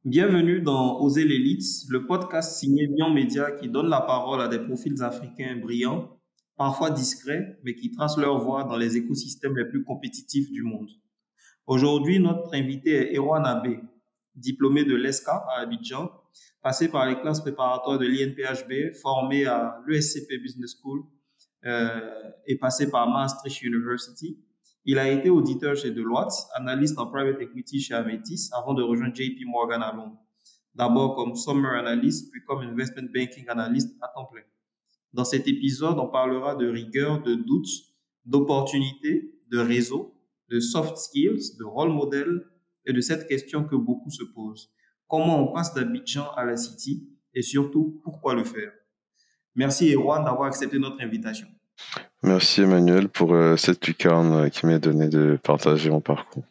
Bienvenue dans Oser l'élite, le podcast signé Lyon Média qui donne la parole à des profils africains brillants, parfois discrets, mais qui tracent leur voie dans les écosystèmes les plus compétitifs du monde. Aujourd'hui, notre invité est Erwan Abbé, diplômé de l'ESCA à Abidjan, passé par les classes préparatoires de l'INPHB, formé à l'ESCP Business School et passé par Maastricht University. Il a été auditeur chez Deloitte, analyste en private equity chez Ametis, avant de rejoindre JP Morgan à Londres. D'abord comme summer analyst, puis comme investment banking analyst à temps plein. Dans cet épisode, on parlera de rigueur, de doutes, d'opportunités, de réseau, de soft skills, de role model et de cette question que beaucoup se posent. Comment on passe d'Abidjan à la City et surtout, pourquoi le faire? Merci Erwan d'avoir accepté notre invitation. Merci Emmanuel pour cette lucarne qui m'est donnée de partager mon parcours.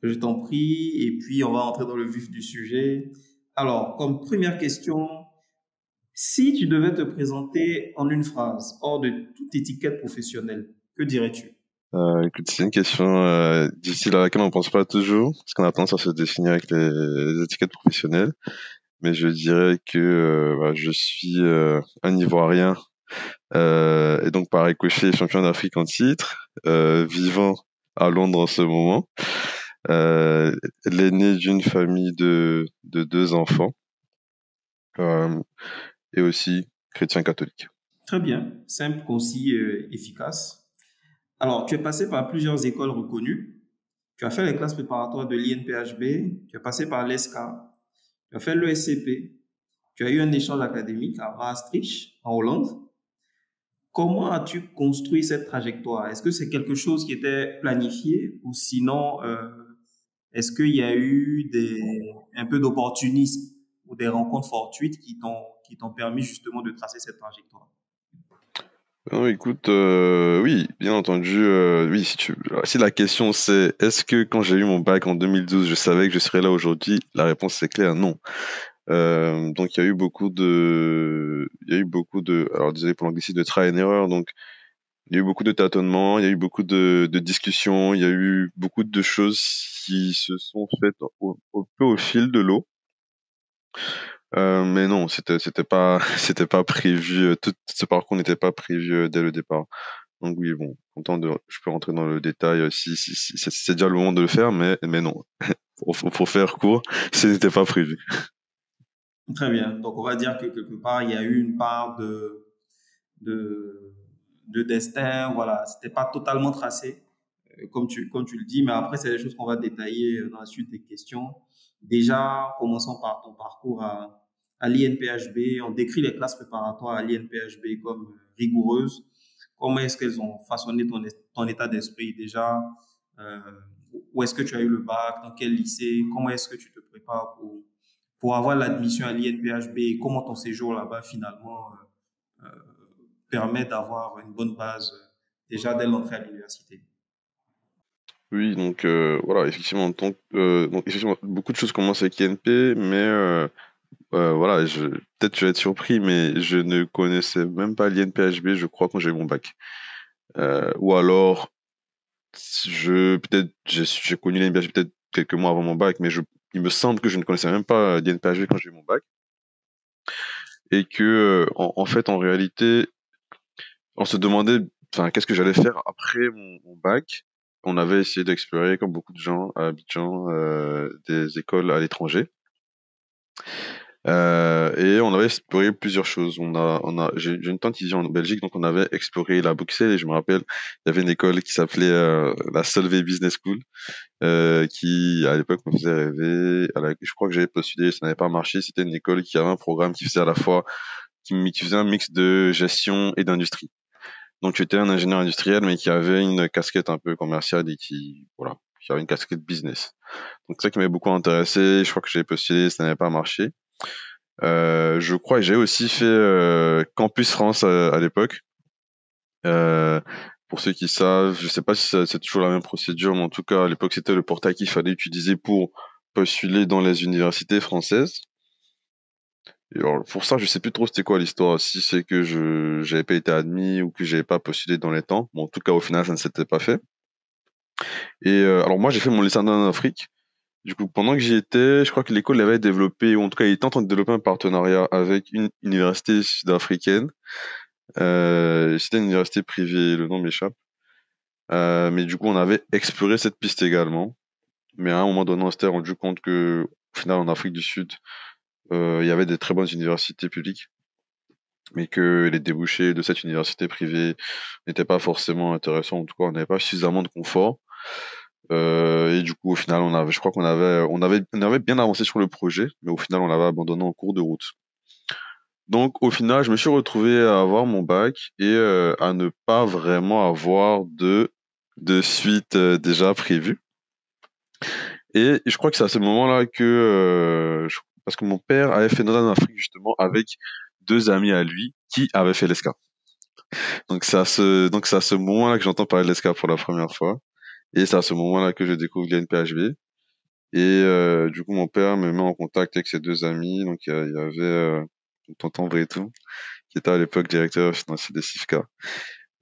Je t'en prie, et puis on va entrer dans le vif du sujet. Alors, comme première question, si tu devais te présenter en une phrase, hors de toute étiquette professionnelle, que dirais-tu? Écoute, c'est une question difficile à laquelle on ne pense pas toujours, parce qu'on a tendance à se définir avec les étiquettes professionnelles. Mais je dirais que je suis un Ivoirien, et donc par ricochet champion d'Afrique en titre, vivant à Londres en ce moment, l'aîné d'une famille de deux enfants, euh, et aussi chrétien catholique. Très bien, simple, concis, efficace. Alors, tu es passé par plusieurs écoles reconnues. Tu as fait les classes préparatoires de l'INPHB, tu es passé par l'ESCA, tu as fait l'ESCP, tu as eu un échange académique à Maastricht, en Hollande. Comment as-tu construit cette trajectoire? Est-ce que c'est quelque chose qui était planifié ou sinon, est-ce qu'il y a eu un peu d'opportunisme ou des rencontres fortuites qui t'ont permis justement de tracer cette trajectoire? Non, écoute, oui, bien entendu, oui, si la question c'est est-ce que quand j'ai eu mon bac en 2012, je savais que je serais là aujourd'hui, la réponse c'est clair, non. Donc il y a eu beaucoup de, alors désolé pour l'anglicisme, de try and error, donc il y a eu beaucoup de tâtonnements, il y a eu beaucoup de discussions, il y a eu beaucoup de choses qui se sont faites peu au fil de l'eau. Mais non, c'était pas c'était pas prévu, tout ce parcours n'était pas prévu dès le départ. Donc oui, bon, je peux rentrer dans le détail si c'est déjà le moment de le faire, mais non, faut faire court, ce n'était pas prévu. Très bien. Donc, on va dire que quelque part, il y a eu une part de, de destin. Voilà, c'était pas totalement tracé, comme tu le dis, mais après, c'est des choses qu'on va détailler dans la suite des questions. Déjà, commençons par ton parcours à l'INPHB. On décrit les classes préparatoires à l'INPHB comme rigoureuses. Comment est-ce qu'elles ont façonné ton état d'esprit déjà? Euh, Où est-ce que tu as eu le bac? Dans quel lycée? Comment est-ce que tu te prépares pour avoir l'admission à l'INPHB? Et comment ton séjour là-bas finalement permet d'avoir une bonne base déjà dès l'entrée à l'université? Oui, donc voilà, effectivement, donc effectivement, beaucoup de choses commencent avec INP, mais voilà, peut-être je vais être surpris, mais je ne connaissais même pas l'INPHB, je crois, quand j'ai eu mon bac. Ou alors, j'ai connu l'INPHB peut-être quelques mois avant mon bac, mais il me semble que je ne connaissais même pas l'INPHB quand j'ai eu mon bac. Et que, en fait, en réalité, on se demandait, enfin, qu'est-ce que j'allais faire après mon bac. On avait essayé d'explorer, comme beaucoup de gens à Abidjan, des écoles à l'étranger. Et on avait exploré plusieurs choses. J'ai une tante qui vit en Belgique, donc on avait exploré la Bruxelles et je me rappelle, il y avait une école qui s'appelait la Solvay Business School, qui à l'époque me faisait rêver. Je crois que j'avais postulé, ça n'avait pas marché. C'était une école qui avait un programme qui faisait à la fois, qui faisait un mix de gestion et d'industrie. Donc j'étais un ingénieur industriel, mais qui avait une casquette un peu commerciale et voilà, qui avait une casquette business. Donc c'est ça qui m'avait beaucoup intéressé. Je crois que j'avais postulé, ça n'avait pas marché. Je crois que j'ai aussi fait Campus France à l'époque. Euh, pour ceux qui savent, je sais pas si c'est toujours la même procédure, mais en tout cas à l'époque c'était le portail qu'il fallait utiliser pour postuler dans les universités françaises. Et alors, pour ça, je sais plus trop c'était quoi l'histoire, si c'est que j'avais pas été admis ou que j'avais pas postulé dans les temps. Bon, en tout cas au final ça ne s'était pas fait. Et alors moi j'ai fait mon lycée en Afrique. Du coup, pendant que j'y étais, je crois que l'école avait développé, ou en tout cas, il était en train de développer un partenariat avec une université sud-africaine. C'était une université privée, le nom m'échappe. Mais du coup, on avait exploré cette piste également. Mais à un moment donné, on s'était rendu compte que, au final, en Afrique du Sud, il y avait des très bonnes universités publiques, mais que les débouchés de cette université privée n'étaient pas forcément intéressants. En tout cas, on n'avait pas suffisamment de confort. Et du coup, au final, je crois qu'on avait bien avancé sur le projet, mais au final, on l'avait abandonné en cours de route. Donc, au final, je me suis retrouvé à avoir mon bac et à ne pas vraiment avoir de suite déjà prévue. Et je crois que c'est à ce moment-là que, parce que mon père avait fait Nona en Afrique justement avec deux amis à lui qui avaient fait l'ESCA. Donc c'est à ce moment-là que j'entends parler de l'ESCA pour la première fois. Et c'est à ce moment-là que je découvre l'INPHB. Et du coup, mon père me met en contact avec ses deux amis. Donc il y avait tonton Breton, qui était à l'époque directeur financier des CIFCA.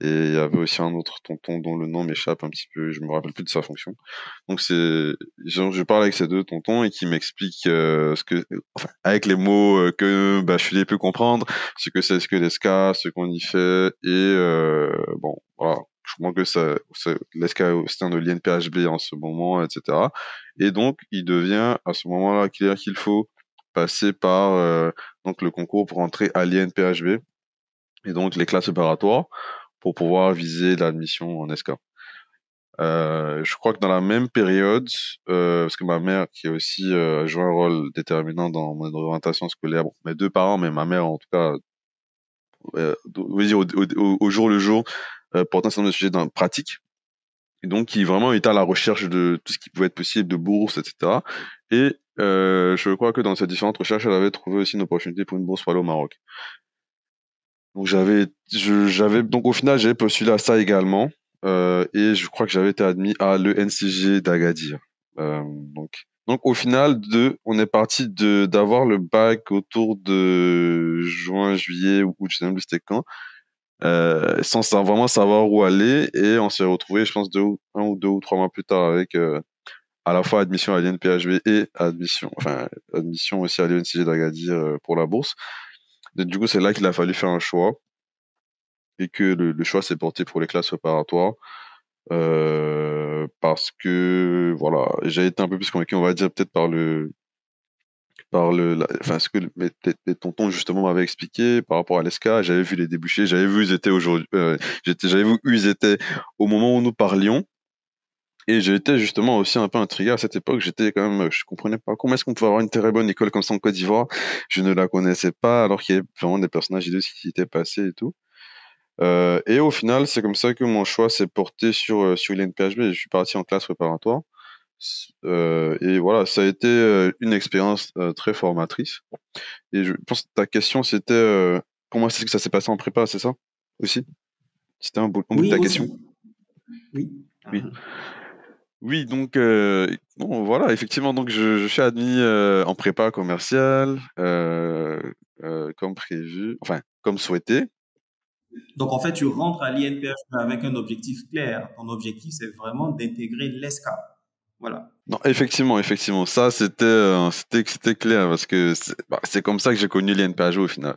Et il y avait aussi un autre tonton dont le nom m'échappe un petit peu, je me rappelle plus de sa fonction. Donc je parle avec ces deux tontons et qui m'expliquent enfin, avec les mots que bah, je peut comprendre, ce que l'ESCA, ce qu'on y fait, et bon, voilà. Je comprends que l'ESCA est au sein de l'INPHB en ce moment, etc. Et donc, il devient à ce moment-là clair qu'il faut passer par donc le concours pour entrer à l'INPHB et donc les classes préparatoires pour pouvoir viser l'admission en ESCA. Je crois que dans la même période, parce que ma mère, qui a aussi joué un rôle déterminant dans mon orientation scolaire, bon, mes deux parents, mais ma mère en tout cas, on va dire au jour le jour, portant un certain nombre de sujets dans, pratiques, et donc qui vraiment était à la recherche de tout ce qui pouvait être possible, de bourses, etc. Et je crois que dans ces différentes recherches, elle avait trouvé aussi une opportunité pour une bourse pour aller au Maroc. Donc donc au final j'avais postulé à ça également et je crois que j'avais été admis à l'ENCG d'Agadir. Donc au final on est parti d'avoir le bac autour de juin, juillet ou août, je sais même plus c'était quand, vraiment savoir où aller et on s'est retrouvé je pense un ou deux ou trois mois plus tard avec à la fois admission à l'INPHB et admission aussi à l'ENCG d'Agadir pour la bourse. Et du coup c'est là qu'il a fallu faire un choix et que le choix s'est porté pour les classes préparatoires parce que voilà, j'ai été un peu plus convaincu, on va dire peut-être enfin ce que mes tontons justement m'avaient expliqué par rapport à l'ESCA. J'avais vu les débouchés, j'avais vu où ils étaient aujourd'hui, j'avais vu où ils étaient au moment où nous parlions. Et j'ai été justement aussi un peu intrigué à cette époque. J'étais quand même, je comprenais pas comment est-ce qu'on pouvait avoir une très bonne école comme ça en Côte d'Ivoire. Je ne la connaissais pas, alors qu'il y avait vraiment des personnages illustres qui y étaient passés et tout. Et au final, c'est comme ça que mon choix s'est porté sur l'INPHB et je suis parti en classe préparatoire. Et voilà, ça a été une expérience très formatrice. Et je pense que ta question, c'était comment est-ce que ça s'est passé en prépa, c'est ça? Aussi? C'était un bout de Oui, ta question? aussi. Oui. Oui. Oui, donc bon, voilà, effectivement, donc je suis admis en prépa commerciale comme prévu, enfin comme souhaité. Donc, en fait, tu rentres à l'INPH avec un objectif clair. Ton objectif, c'est vraiment d'intégrer l'ESCA. Voilà. Non, effectivement, ça c'était clair parce que c'est comme ça que j'ai connu l'INPHB au final.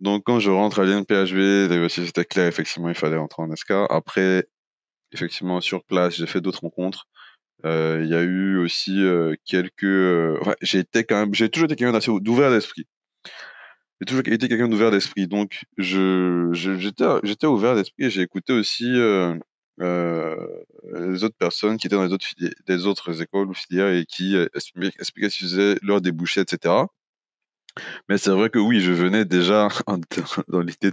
Donc quand je rentre à l'INPHB, c'était clair, effectivement, il fallait entrer en SK. Après, effectivement, sur place, j'ai fait d'autres rencontres. Il y a eu aussi quelques. Enfin, j'ai toujours été quelqu'un d'assez d'ouvert d'esprit. J'ai toujours été quelqu'un d'ouvert d'esprit. Donc, j'étais ouvert d'esprit et j'ai écouté aussi euh, les autres personnes qui étaient dans des autres écoles ou filières et qui expliquaient ce qu'ils faisaient, leurs débouchés, etc. Mais c'est vrai que oui, je venais déjà dans l'idée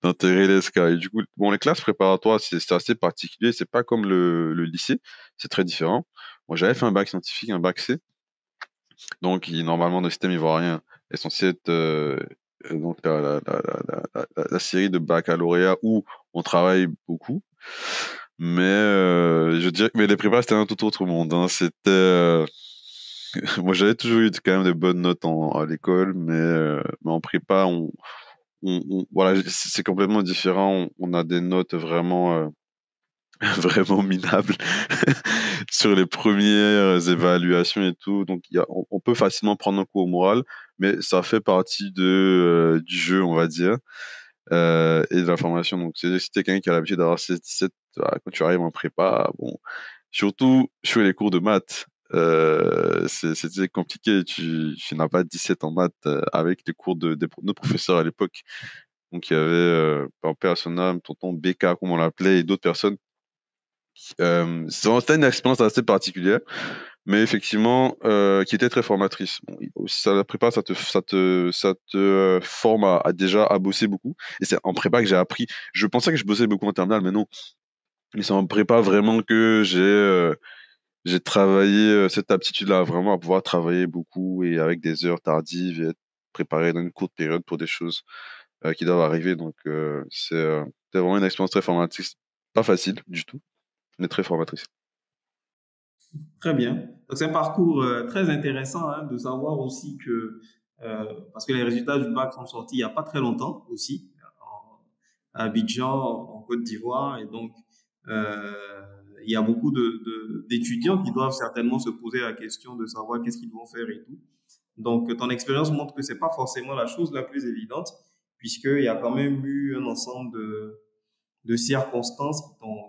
d'intégrer l'ESCA. Et du coup, bon, les classes préparatoires, c'est assez particulier. C'est pas comme le lycée. C'est très différent. Moi, j'avais fait un bac scientifique, un bac C. Donc, normalement, le système ivoirien est censé être donc la série de baccalauréat où on travaille beaucoup. Mais je dirais que les prépas, c'était un tout autre monde. Hein. Moi, j'avais toujours eu quand même de bonnes notes à l'école, mais en prépa, voilà, c'est complètement différent. On a des notes vraiment vraiment minable sur les premières évaluations et tout. Donc, on peut facilement prendre un coup au moral, mais ça fait partie du jeu, on va dire, et de la formation. Donc, si t'es quelqu'un qui a l'habitude d'avoir 16-17, quand tu arrives en prépa, bon, surtout sur les cours de maths, c'était compliqué. Tu n'as pas 17 en maths avec les cours de nos professeurs à l'époque. Donc, il y avait, par paix à son âme, tonton BK, comme on l'appelait, et d'autres personnes. C'était une expérience assez particulière, mais effectivement, qui était très formatrice. Bon, aussi, ça, la prépa, ça te forme déjà à bosser beaucoup. Et c'est en prépa que j'ai appris. Je pensais que je bossais beaucoup en terminale, mais non. Mais c'est en prépa vraiment que j'ai travaillé cette aptitude-là, vraiment à pouvoir travailler beaucoup et avec des heures tardives et être préparé dans une courte période pour des choses qui doivent arriver. Donc, c'était vraiment une expérience très formatrice. Pas facile du tout, mais très formatrice. Très bien. Donc, c'est un parcours très intéressant hein, de savoir aussi que, parce que les résultats du bac sont sortis il n'y a pas très longtemps aussi, à Abidjan, en Côte d'Ivoire. Et donc, euh, il y a beaucoup d'étudiants qui doivent certainement se poser la question de savoir qu'est-ce qu'ils vont faire et tout. Donc, ton expérience montre que c'est pas forcément la chose la plus évidente, puisqu'il y a quand même eu un ensemble de circonstances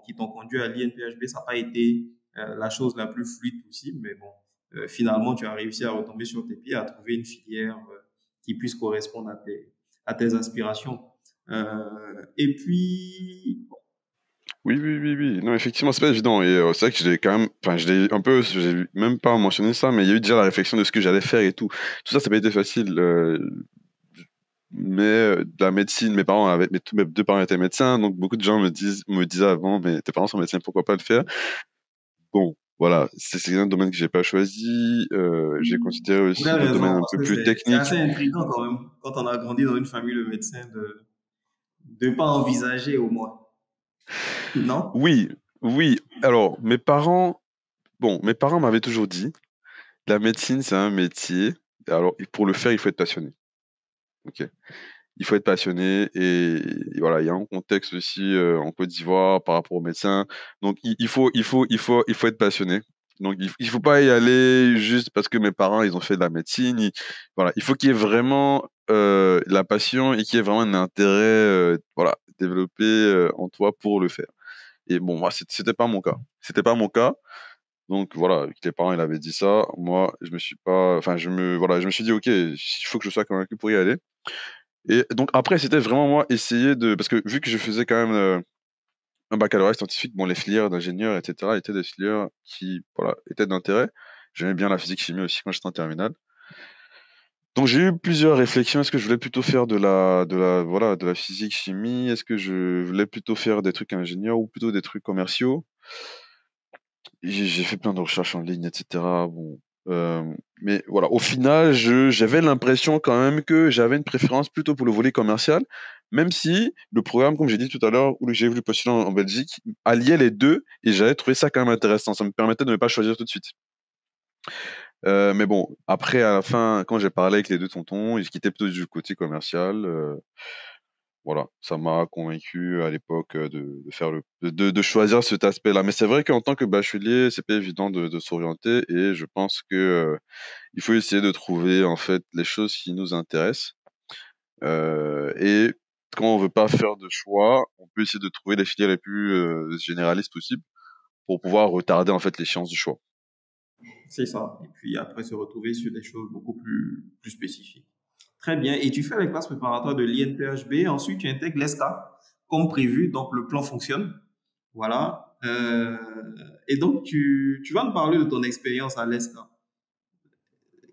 qui t'ont conduit à l'INPHB. Ça n'a pas été la chose la plus fluide possible, mais bon, finalement, tu as réussi à retomber sur tes pieds, à trouver une filière qui puisse correspondre à tes aspirations. Et puis, Oui, oui, oui, oui. Non, effectivement, c'est pas évident. Et c'est vrai que je l'ai quand même, enfin, je l'ai un peu, j'ai même pas mentionné ça, mais il y a eu déjà la réflexion de ce que j'allais faire et tout. Tout ça, ça n'a pas été facile. Mais de la médecine, tous mes deux parents étaient médecins, donc beaucoup de gens me disaient avant, mais tes parents sont médecins, pourquoi pas le faire? Bon, voilà, c'est un domaine que j'ai pas choisi. J'ai considéré pour aussi quelle des domaines raison? un Parce peu que plus c'est techniques. assez intriguant quand même, quand on a grandi dans une famille de médecins, de pas envisager au moins. Non? Oui, oui. Alors, mes parents m'avaient toujours dit, la médecine, c'est un métier. Alors, pour le faire, il faut être passionné. Ok. Il faut être passionné et voilà, il y a un contexte aussi en Côte d'Ivoire par rapport aux médecins. Donc il faut être passionné. Donc il faut pas y aller juste parce que mes parents ils ont fait de la médecine. Voilà, il faut qu'il y ait vraiment la passion et qu'il y ait vraiment un intérêt voilà développé en toi pour le faire. Et bon, moi c'était pas mon cas. C'était pas mon cas. Donc voilà, les parents ils avaient dit ça. Moi je me suis pas, enfin je me suis dit ok, il faut que je sois convaincu pour y aller. Et donc après, c'était vraiment moi essayer de... Parce que vu que je faisais quand même un baccalauréat scientifique, bon, les filières d'ingénieur, etc., étaient des filières qui, voilà, étaient d'intérêt. J'aimais bien la physique-chimie aussi quand j'étais en terminale. Donc j'ai eu plusieurs réflexions. Est-ce que je voulais plutôt faire voilà, de la physique-chimie? Est-ce que je voulais plutôt faire des trucs ingénieurs ou plutôt des trucs commerciaux? J'ai fait plein de recherches en ligne, etc. Bon, mais voilà, au final, j'avais l'impression quand même que j'avais une préférence plutôt pour le volet commercial, même si le programme, comme j'ai dit tout à l'heure, où j'ai voulu postuler en Belgique, alliait les deux et j'avais trouvé ça quand même intéressant. Ça me permettait de ne pas choisir tout de suite. Mais bon, après, à la fin, quand j'ai parlé avec les deux tontons, ils quittaient plutôt du côté commercial. Voilà, ça m'a convaincu à l'époque de faire de choisir cet aspect-là. Mais c'est vrai qu'en tant que bachelier, c'est pas évident de s'orienter et je pense que il faut essayer de trouver en fait les choses qui nous intéressent. Et quand on veut pas faire de choix, on peut essayer de trouver les filières les plus généralistes possibles pour pouvoir retarder en fait l'échéance du choix. C'est ça. Et puis après se retrouver sur des choses beaucoup plus spécifiques. Très bien. Et tu fais les classes préparatoires de l'INPHB. Ensuite, tu intègres l'ESCA comme prévu. Donc, le plan fonctionne. Voilà. Et donc, tu vas nous parler de ton expérience à l'ESCA,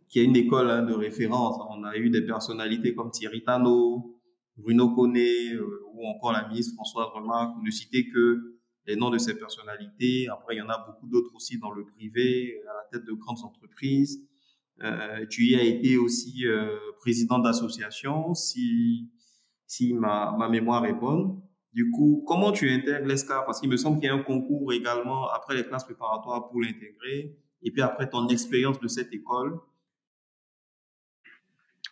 qui est une école hein, de référence. On a eu des personnalités comme Thierry Tano, Bruno Koné, ou encore la ministre Françoise Remarque, pour ne citer que les noms de ces personnalités. Après, il y en a beaucoup d'autres aussi dans le privé, à la tête de grandes entreprises. Tu y as été aussi président d'association, si ma mémoire est bonne. Du coup, comment tu intègres l'ESCA? Parce qu'il me semble qu'il y a un concours également après les classes préparatoires pour l'intégrer. Et puis après ton expérience de cette école.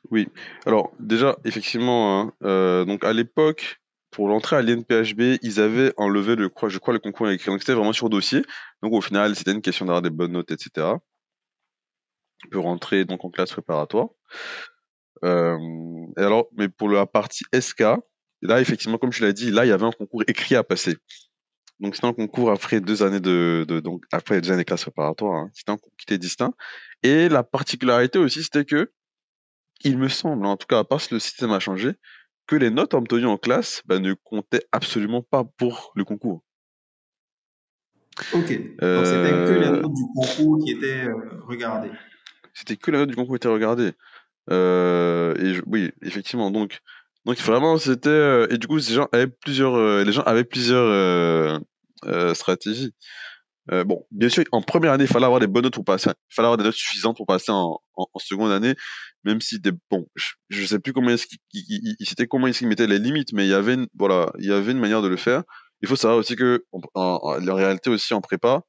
Oui. Alors déjà, effectivement, hein, donc à l'époque, pour l'entrée à l'INPHB, ils avaient enlevé je crois, le concours écrit. Donc c'était vraiment sur dossier. Donc au final, c'était une question d'avoir des bonnes notes, etc. On peut rentrer donc en classe préparatoire. Et alors, mais pour la partie SK, là, effectivement, comme tu l'as dit, là, il y avait un concours écrit à passer. Donc, c'était un concours après 2 années donc, après 2 années de classe préparatoire, hein. C'était un concours qui était distinct. Et la particularité aussi, c'était que, il me semble, en tout cas, à part si le système a changé, que les notes obtenues en classe, bah, ne comptaient absolument pas pour le concours. Ok. Donc, c'était que les Euh, notes du concours qui étaient regardées. C'était que les notes du concours étaient regardées. Oui, effectivement. Donc vraiment, c'était et du coup, les gens avaient plusieurs stratégies. Bon, bien sûr, en première année, il fallait avoir des bonnes notes pour passer. Il fallait avoir des notes suffisantes pour passer en seconde année, même si bon, je sais plus comment c'était comment est-ce qu'ils mettaient les limites, mais voilà, il y avait une manière de le faire. Il faut savoir aussi que en réalité aussi en prépa,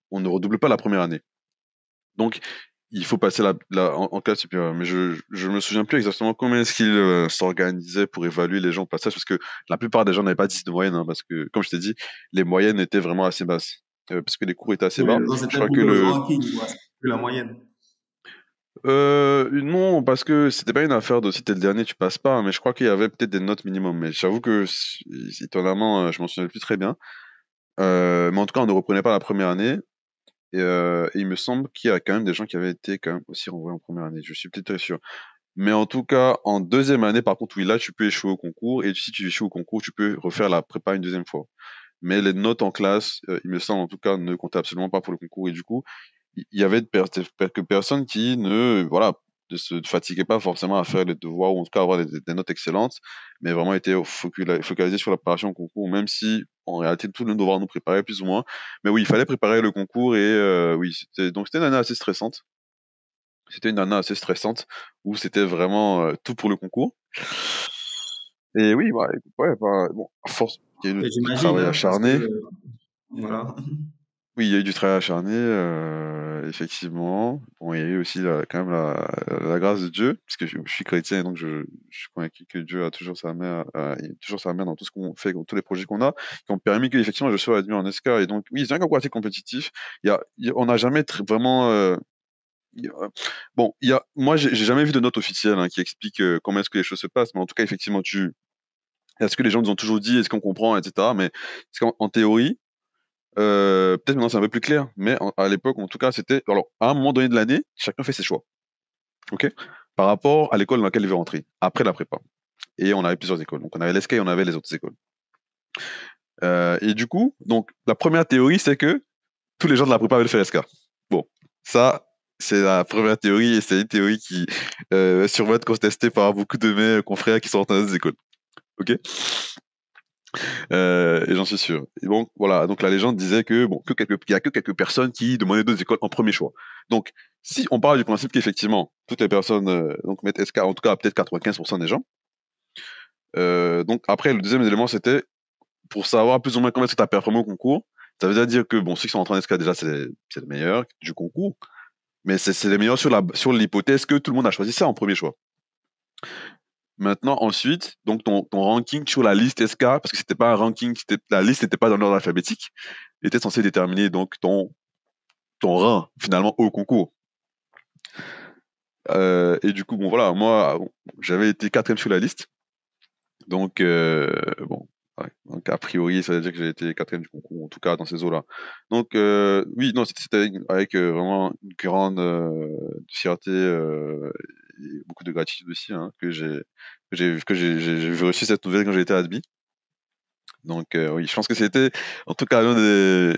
on ne redouble pas la première année. Donc, il faut passer en classe supérieure. Mais je me souviens plus exactement comment est-ce qu'ils s'organisaient pour évaluer les gens au passage, parce que la plupart des gens n'avaient pas 10 de moyenne, hein, parce que, comme je t'ai dit, les moyennes étaient vraiment assez basses. Parce que les cours étaient assez Oui, bas. donc Je c'était crois pour que le ranking, quoi, c'était plus la moyenne. non, parce que c'était pas une affaire de si t'es le dernier, tu passes pas, mais je crois qu'il y avait peut-être des notes minimum. Mais j'avoue que, étonnamment, je m'en souviens plus très bien. Mais en tout cas, on ne reprenait pas la première année. Et il me semble qu'il y a quand même des gens qui avaient été quand même aussi renvoyés en première année. Je suis peut-être très sûr. Mais en tout cas, en deuxième année, par contre, oui, là, tu peux échouer au concours. Et si tu échoues au concours, tu peux refaire la prépa une deuxième fois. Mais les notes en classe, il me semble en tout cas, ne comptaient absolument pas pour le concours. Et du coup, il y avait quelques personnes qui voilà, ne se fatiguaient pas forcément à faire les devoirs ou en tout cas avoir des notes excellentes, mais vraiment étaient focalisés sur la préparation au concours, même si en réalité tout le devoir nous préparait plus ou moins. Mais oui, il fallait préparer le concours et oui, c'était une année assez stressante. C'était une année assez stressante où c'était vraiment tout pour le concours. Et oui, bah, ouais, bah, bon, à force, il y a eu Et du j'imagine, travail hein, parce que, acharné. voilà. Oui, il y a eu du travail acharné, effectivement. Bon, il y a eu aussi quand même la grâce de Dieu, parce que je suis chrétien et donc je suis convaincu que Dieu a toujours sa main, il a toujours sa main dans tout ce qu'on fait, dans tous les projets qu'on a, qui ont permis que effectivement je sois admis en SK. Et donc, oui, c'est un concours assez compétitif. On n'a jamais vraiment. Bon, moi, j'ai jamais vu de note officielle hein, qui explique comment est-ce que les choses se passent, mais en tout cas, effectivement, est-ce que les gens nous ont toujours dit, est-ce qu'on comprend, etc. Mais est-ce qu'en théorie, peut-être maintenant c'est un peu plus clair, mais à l'époque, en tout cas, c'était. Alors, à un moment donné de l'année, chacun fait ses choix, ok? Par rapport à l'école dans laquelle il veut rentrer, après la prépa. Et on avait plusieurs écoles. Donc, on avait l'ESCA et on avait les autres écoles. Et du coup, donc, la première théorie, c'est que tous les gens de la prépa veulent faire l'ESCA. Bon, ça, c'est la première théorie et c'est une théorie qui sûrement être contestée par beaucoup de mes confrères qui sont dans des écoles. Ok? Et j'en suis sûr. Et donc voilà, donc la légende disait que bon, il y a que quelques personnes qui demandaient d'autres écoles en premier choix. Donc si on parle du principe qu'effectivement toutes les personnes donc mettent SK, en tout cas peut-être 95% des gens. Donc après le deuxième élément c'était pour savoir plus ou moins comment est-ce que tu as performé au concours. Ça veut dire que bon ceux qui sont entrés en SK déjà c'est les meilleurs du concours, mais c'est les meilleurs sur l'hypothèse que tout le monde a choisi ça en premier choix. Maintenant, ensuite, donc ton ranking sur la liste SK, parce que c'était pas un ranking, la liste n'était pas dans l'ordre alphabétique, était censé déterminer donc ton rang finalement au concours. Et du coup, bon voilà, moi, bon, j'avais été quatrième sur la liste, donc bon, ouais, donc a priori, ça veut dire que j'ai été quatrième du concours, en tout cas dans ces eaux-là. Donc oui, non, c'était avec vraiment une grande fierté et beaucoup de gratitude aussi hein, j'ai reçu cette nouvelle quand j'ai été admis. Donc oui, je pense que c'était en tout cas l'un des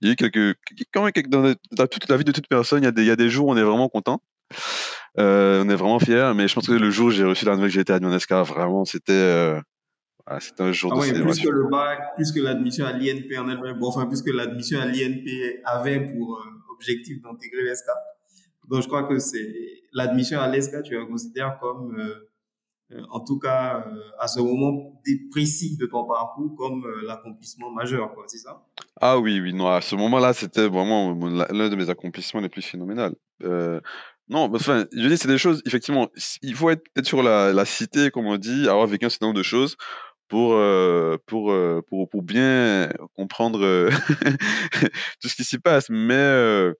il y a eu quand même dans toute la vie de toute personne, il y a des jours où on est vraiment content, on est vraiment fier, mais je pense que le jour où j'ai reçu la nouvelle que j'ai été admis en SK, vraiment c'était un jour Ah de ouais, plus que célébration. le bac, plus que l'admission à l'INP en elle-même, bon, enfin, plus que l'admission à l'INP avait pour objectif d'intégrer l'ESCA. Donc, je crois que c'est l'admission à l'ESCA, tu la considères comme, en tout cas, à ce moment précis de ton parcours, comme l'accomplissement majeur, quoi, c'est ça? Ah oui, oui, non, à ce moment-là, c'était vraiment l'un de mes accomplissements les plus phénoménaux. Non, bah, enfin, je dis, c'est des choses, effectivement, il faut être peut-être sur la cité, comme on dit, avoir vécu un certain nombre de choses pour bien comprendre tout ce qui s'y passe. Mais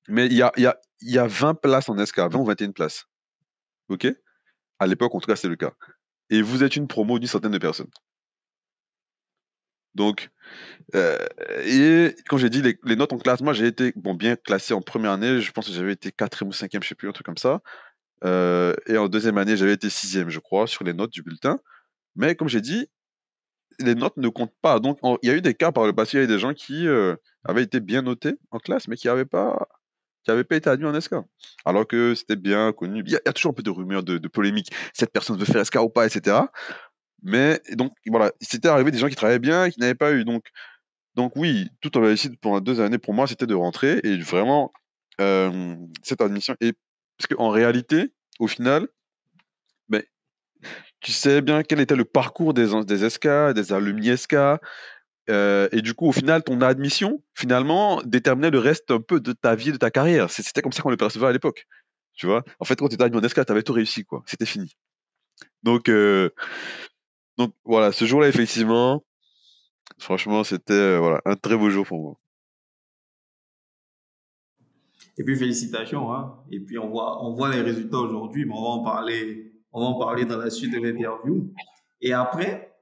il y a 20 places en SK, 20 ou 21 places. OK? À l'époque, en tout cas, c'est le cas. Et vous êtes une promo d'une centaine de personnes. Donc, et quand j'ai dit les notes en classe, moi j'ai été bien classé en première année, je pense que j'avais été quatrième ou cinquième, je sais plus, un truc comme ça. Et en deuxième année, j'avais été sixième, je crois, sur les notes du bulletin. Mais comme j'ai dit, les notes ne comptent pas. Donc, il y a eu des cas par le passé, il y a eu des gens qui avaient été bien notés en classe, mais qui avaient pas été admis en SK. Alors que c'était bien connu. Il y a toujours un peu de rumeurs, de polémiques. Cette personne veut faire SK ou pas, etc. Mais donc, voilà, c'était arrivé des gens qui travaillaient bien et qui n'avaient pas eu. Donc oui, tout en réussite pendant 2 années, pour moi, c'était de rentrer et vraiment, cette admission. Et parce qu'en réalité, au final, ben, tu sais bien quel était le parcours des SK, des alumni SK, et du coup, au final, ton admission, finalement, déterminait le reste un peu de ta vie, de ta carrière. C'était comme ça qu'on le percevait à l'époque. Tu vois? En fait, quand tu étais admis en SK, tu avais tout réussi, quoi. C'était fini. Donc, donc voilà, ce jour-là, effectivement, franchement, c'était voilà, un très beau jour pour moi. Et puis félicitations, hein. Et puis on voit les résultats aujourd'hui, mais on va en parler dans la suite de l'interview. Et après,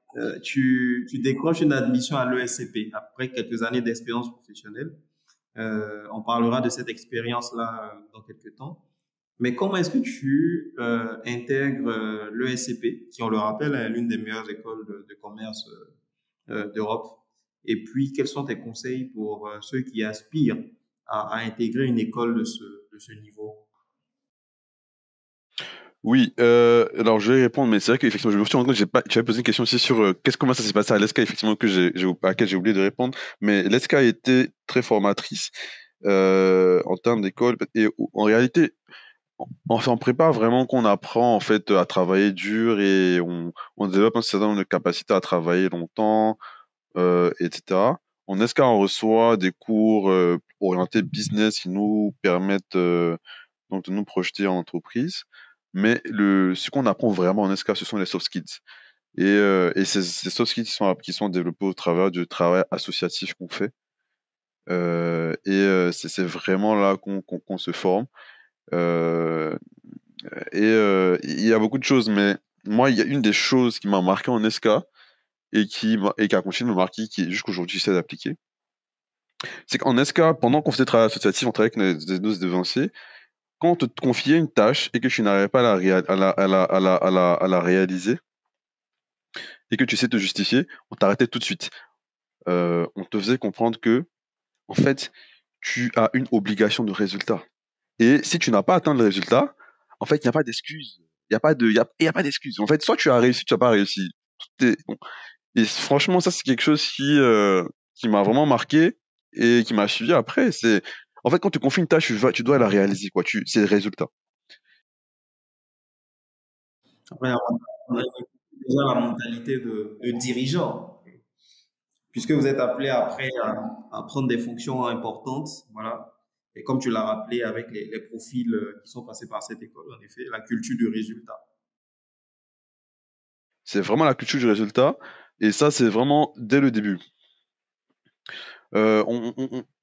tu décroches une admission à l'ESCP après quelques années d'expérience professionnelle. On parlera de cette expérience-là dans quelques temps. Mais comment est-ce que tu intègres l'ESCP, qui, on le rappelle, est l'une des meilleures écoles de commerce d'Europe? Et puis, quels sont tes conseils pour ceux qui aspirent à intégrer une école de ce niveau? Oui, alors je vais répondre, mais c'est vrai qu'effectivement, je me suis rendu compte que j'avais posé une question aussi sur comment ça s'est passé à l'ESCA, effectivement, à laquelle j'ai oublié de répondre. Mais l'ESCA a été très formatrice en termes d'école. Et en réalité, on s'en prépare vraiment qu'on apprend en fait à travailler dur et on développe un certain nombre de capacités à travailler longtemps, etc. En ESCA, on reçoit des cours orientés business qui nous permettent donc de nous projeter en entreprise. Mais ce qu'on apprend vraiment en ESCA, ce sont les soft skills. Et ces soft skills qui sont développés au travers du travail associatif qu'on fait. C'est vraiment là qu'on se forme. Euh, il y a beaucoup de choses, mais moi, il y a une des choses qui m'a marqué en ESCA et qui a continué de me marquer, qui jusqu'aujourd'hui j'essaie d'appliquer. C'est qu'en ESCA, pendant qu'on faisait travail associatif, on travaillait avec nos devanciers. Quand on te confiait une tâche et que tu n'arrivais pas à la réaliser et que tu sais te justifier, on t'arrêtait tout de suite. On te faisait comprendre que, en fait, tu as une obligation de résultat. Et si tu n'as pas atteint le résultat, en fait, il n'y a pas d'excuse. Il y a pas d'excuse. En fait, soit tu as réussi, tu n'as pas réussi. Bon. Et franchement, ça, c'est quelque chose qui m'a vraiment marqué et qui m'a suivi après. En fait, quand tu confies une tâche, tu dois la réaliser, quoi. C'est le résultat. Après, on a déjà la mentalité de dirigeant, puisque vous êtes appelé après à prendre des fonctions importantes, voilà. Et comme tu l'as rappelé avec les profils qui sont passés par cette école, en effet, la culture du résultat. C'est vraiment la culture du résultat. Et ça, c'est vraiment dès le début.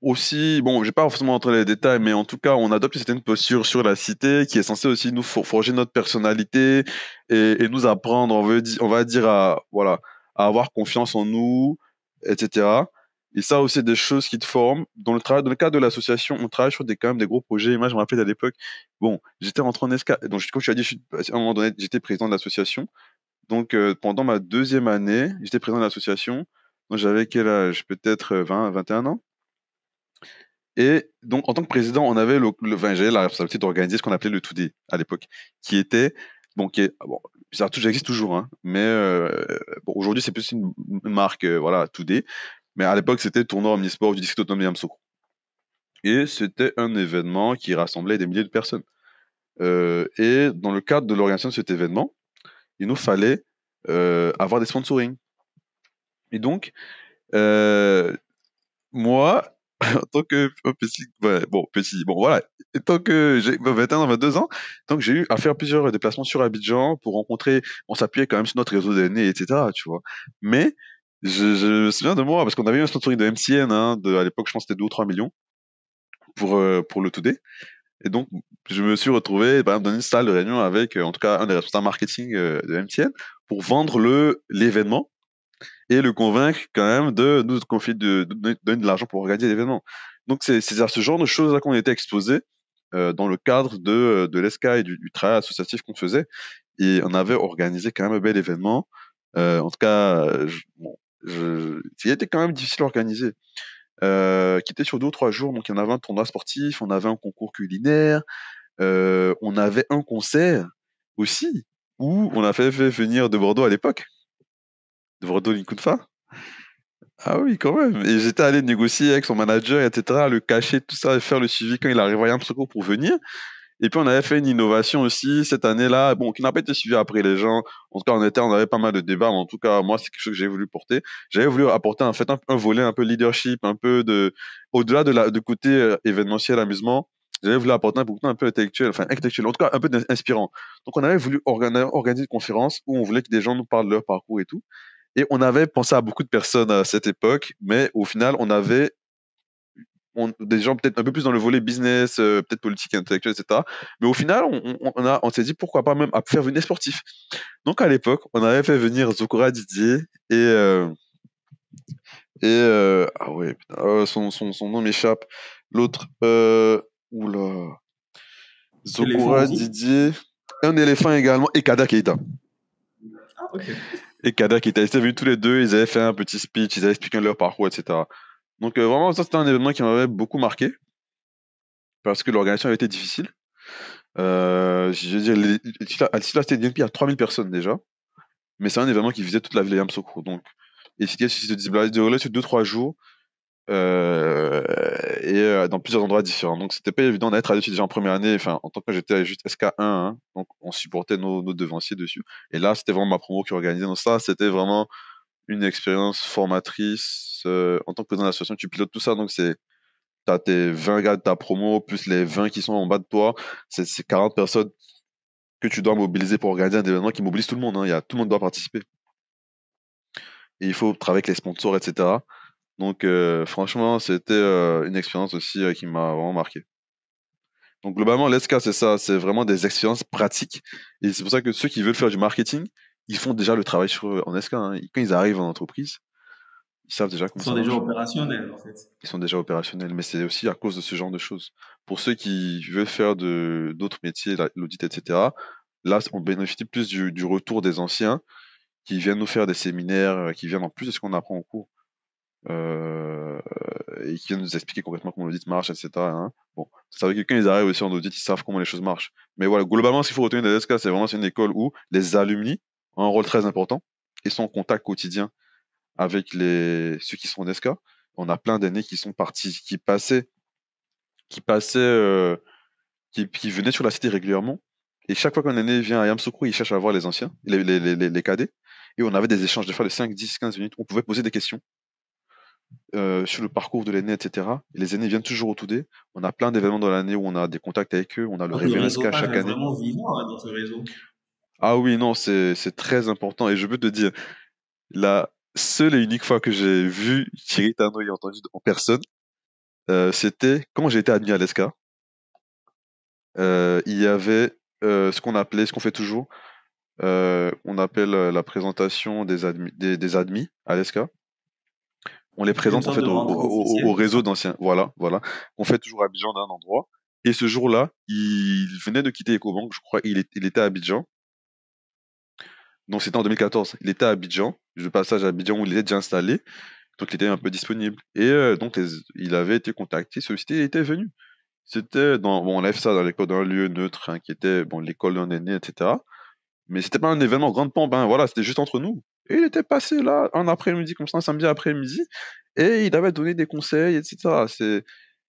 Aussi, bon, je vais pas forcément rentrer dans les détails, mais en tout cas, on adopte une certaine posture sur la cité qui est censée aussi nous forger notre personnalité et nous apprendre, on va dire, voilà, à avoir confiance en nous, etc. Et ça aussi, des choses qui te forment. Dans le cadre de l'association, on travaille sur quand même des gros projets. Moi, je me rappelle à l'époque, bon, j'étais rentré en SK, donc comme tu as dit, à un moment donné, j'étais président de l'association. Donc, pendant ma deuxième année, j'étais président de l'association. Donc, j'avais quel âge? Peut-être 20, 21 ans. Et donc, en tant que président, on avait enfin, j'avais la responsabilité d'organiser ce qu'on appelait le Today à l'époque, qui était, bon, ça existe toujours, hein, mais bon, aujourd'hui, c'est plus une marque, voilà, Today. Mais à l'époque, c'était le tournoi omnisport du district autonome de Yamoussoukro. Et c'était un événement qui rassemblait des milliers de personnes. Et dans le cadre de l'organisation de cet événement, il nous fallait avoir des sponsoring. Et donc, moi, en tant que un petit, ouais, bon, petit, bon, voilà. Et tant que j'ai 21 ans, 22 ans, donc j'ai eu à faire plusieurs déplacements sur Abidjan pour rencontrer, on s'appuyait quand même sur notre réseau d'aînés, etc., tu vois. Mais, je me souviens de moi, parce qu'on avait eu un sponsoring de MCN, hein, à l'époque, je pense que c'était 2 ou 3 millions pour le Today. Et donc, je me suis retrouvé, par exemple, dans une salle de réunion avec, en tout cas, un des responsables marketing de MTN pour vendre l'événement et le convaincre quand même de nous confier, de donner de l'argent pour organiser l'événement. Donc, c'est à ce genre de choses-là qu'on était exposés dans le cadre de l'ESCA et du travail associatif qu'on faisait. Et on avait organisé quand même un bel événement. En tout cas, bon, il était quand même difficile à organiser. Qui était sur 2 ou 3 jours. Donc, il y en avait un tournoi sportif, on avait un concours culinaire, on avait un concert aussi, où on a fait venir de Bordeaux à l'époque, de Bordeaux Linkunfa. Ah oui, quand même. Et j'étais allé négocier avec son manager, etc., le cacher, tout ça, et faire le suivi quand il arrivait à Yamsoko pour venir. Et puis on avait fait une innovation aussi cette année-là, bon, qui n'a pas été suivie après les gens. En tout cas, on avait pas mal de débats, mais en tout cas, moi, c'est quelque chose que j'ai voulu porter. J'avais voulu apporter en fait un volet un peu leadership, un peu au-delà du côté événementiel, amusement. J'avais voulu apporter un côté un peu intellectuel, enfin intellectuel, en tout cas un peu inspirant. Donc on avait voulu organiser une conférence où on voulait que des gens nous parlent de leur parcours et tout. Et on avait pensé à beaucoup de personnes à cette époque, mais au final, des gens peut-être un peu plus dans le volet business, peut-être politique, intellectuel, etc. Mais au final, on s'est dit pourquoi pas même à faire venir des sportifs. Donc à l'époque, on avait fait venir Zokora Didier ah ouais, putain, son nom m'échappe. L'autre, oula, Éléphant Zokora aussi. Didier, un éléphant également, et Kada Keita. Ah, ok. Et Kada Keita, ils étaient venus tous les deux, ils avaient fait un petit speech, ils avaient expliqué leur parcours, etc. Donc vraiment, ça c'était un événement qui m'avait beaucoup marqué, parce que l'organisation avait été difficile. Je veux dire, Altila Stadium, il y a 3000 personnes déjà, mais c'est un événement qui visait toute la ville de Yamoussoukro. Donc, et c'était se déroulait sur 2 3 jours dans plusieurs endroits différents. Donc, c'était pas évident d'être allé déjà en première année. Enfin, en tant que j'étais juste SK1, hein, donc on supportait nos devanciers dessus. Et là, c'était vraiment ma promo qui organisait. Donc, ça, c'était vraiment une expérience formatrice. En tant que président de l'association, tu pilotes tout ça. Donc, t'as tes 20 gars de ta promo, plus les 20 qui sont en bas de toi. C'est 40 personnes que tu dois mobiliser pour organiser un événement qui mobilise tout le monde, hein. Tout le monde doit participer. Et il faut travailler avec les sponsors, etc. Donc, franchement, c'était une expérience aussi qui m'a vraiment marqué. Donc, globalement, l'ESCA, c'est ça, c'est vraiment des expériences pratiques. Et c'est pour ça que ceux qui veulent faire du marketing, ils font déjà le travail en ESCA, hein. Quand ils arrivent en entreprise, ils savent déjà Ils comment sont ça déjà marche. opérationnels, en fait. Ils sont déjà opérationnels, mais c'est aussi à cause de ce genre de choses. Pour ceux qui veulent faire d'autres métiers, l'audit, etc., là, on bénéficie plus du retour des anciens qui viennent nous faire des séminaires, qui viennent en plus de ce qu'on apprend en cours, euh, et qui viennent nous expliquer concrètement comment l'audit marche, etc., hein. Bon, ça veut dire que quand ils arrivent aussi en audit, ils savent comment les choses marchent. Mais voilà, globalement, ce qu'il faut retenir de l'ESCA, c'est une école où les alumni ont un rôle très important et sont en contact quotidien avec ceux qui sont en ESCA. On a plein d'aînés qui sont partis, qui passaient, qui venaient sur la cité régulièrement. Et chaque fois qu'un aîné vient à Yamoussoukro, il cherche à voir les anciens, les cadets. Et on avait des échanges des fois de 5, 10, 15 minutes. On pouvait poser des questions sur le parcours de l'aîné, etc. Et les aînés viennent toujours au Toudé. On a plein d'événements dans l'année où on a des contacts avec eux. On a le Donc, le réveillon SK réseautage chaque est année. vraiment vivant hein, dans ce réseau. Ah oui, non, c'est très important. Et je peux te dire, la seule et unique fois que j'ai vu Thierry Tano et entendu en personne, c'était quand j'ai été admis à l'ESCA. Il y avait ce qu'on fait toujours, on appelle la présentation des admis à l'ESCA. On les Ok, une présente en sorte de fait rentrée au officielle, c'est réseau ça? d'anciens. Voilà, voilà. On fait toujours à Abidjan d'un endroit. Et ce jour-là, il venait de quitter EcoBank, je crois. Il était à Abidjan. Donc c'était en 2014. Il était à Abidjan, de passage à Abidjan où il était déjà installé. Donc il était un peu disponible. Et donc il avait été contacté, sollicité, il était venu. Bon, on a fait ça dans l'école d'un lieu neutre, hein, qui était bon, l'école d'un aîné, etc. Mais c'était pas un événement grande pompe, hein, voilà, c'était juste entre nous. Et il était passé là, un après-midi, comme ça, un samedi après-midi, et il avait donné des conseils, etc.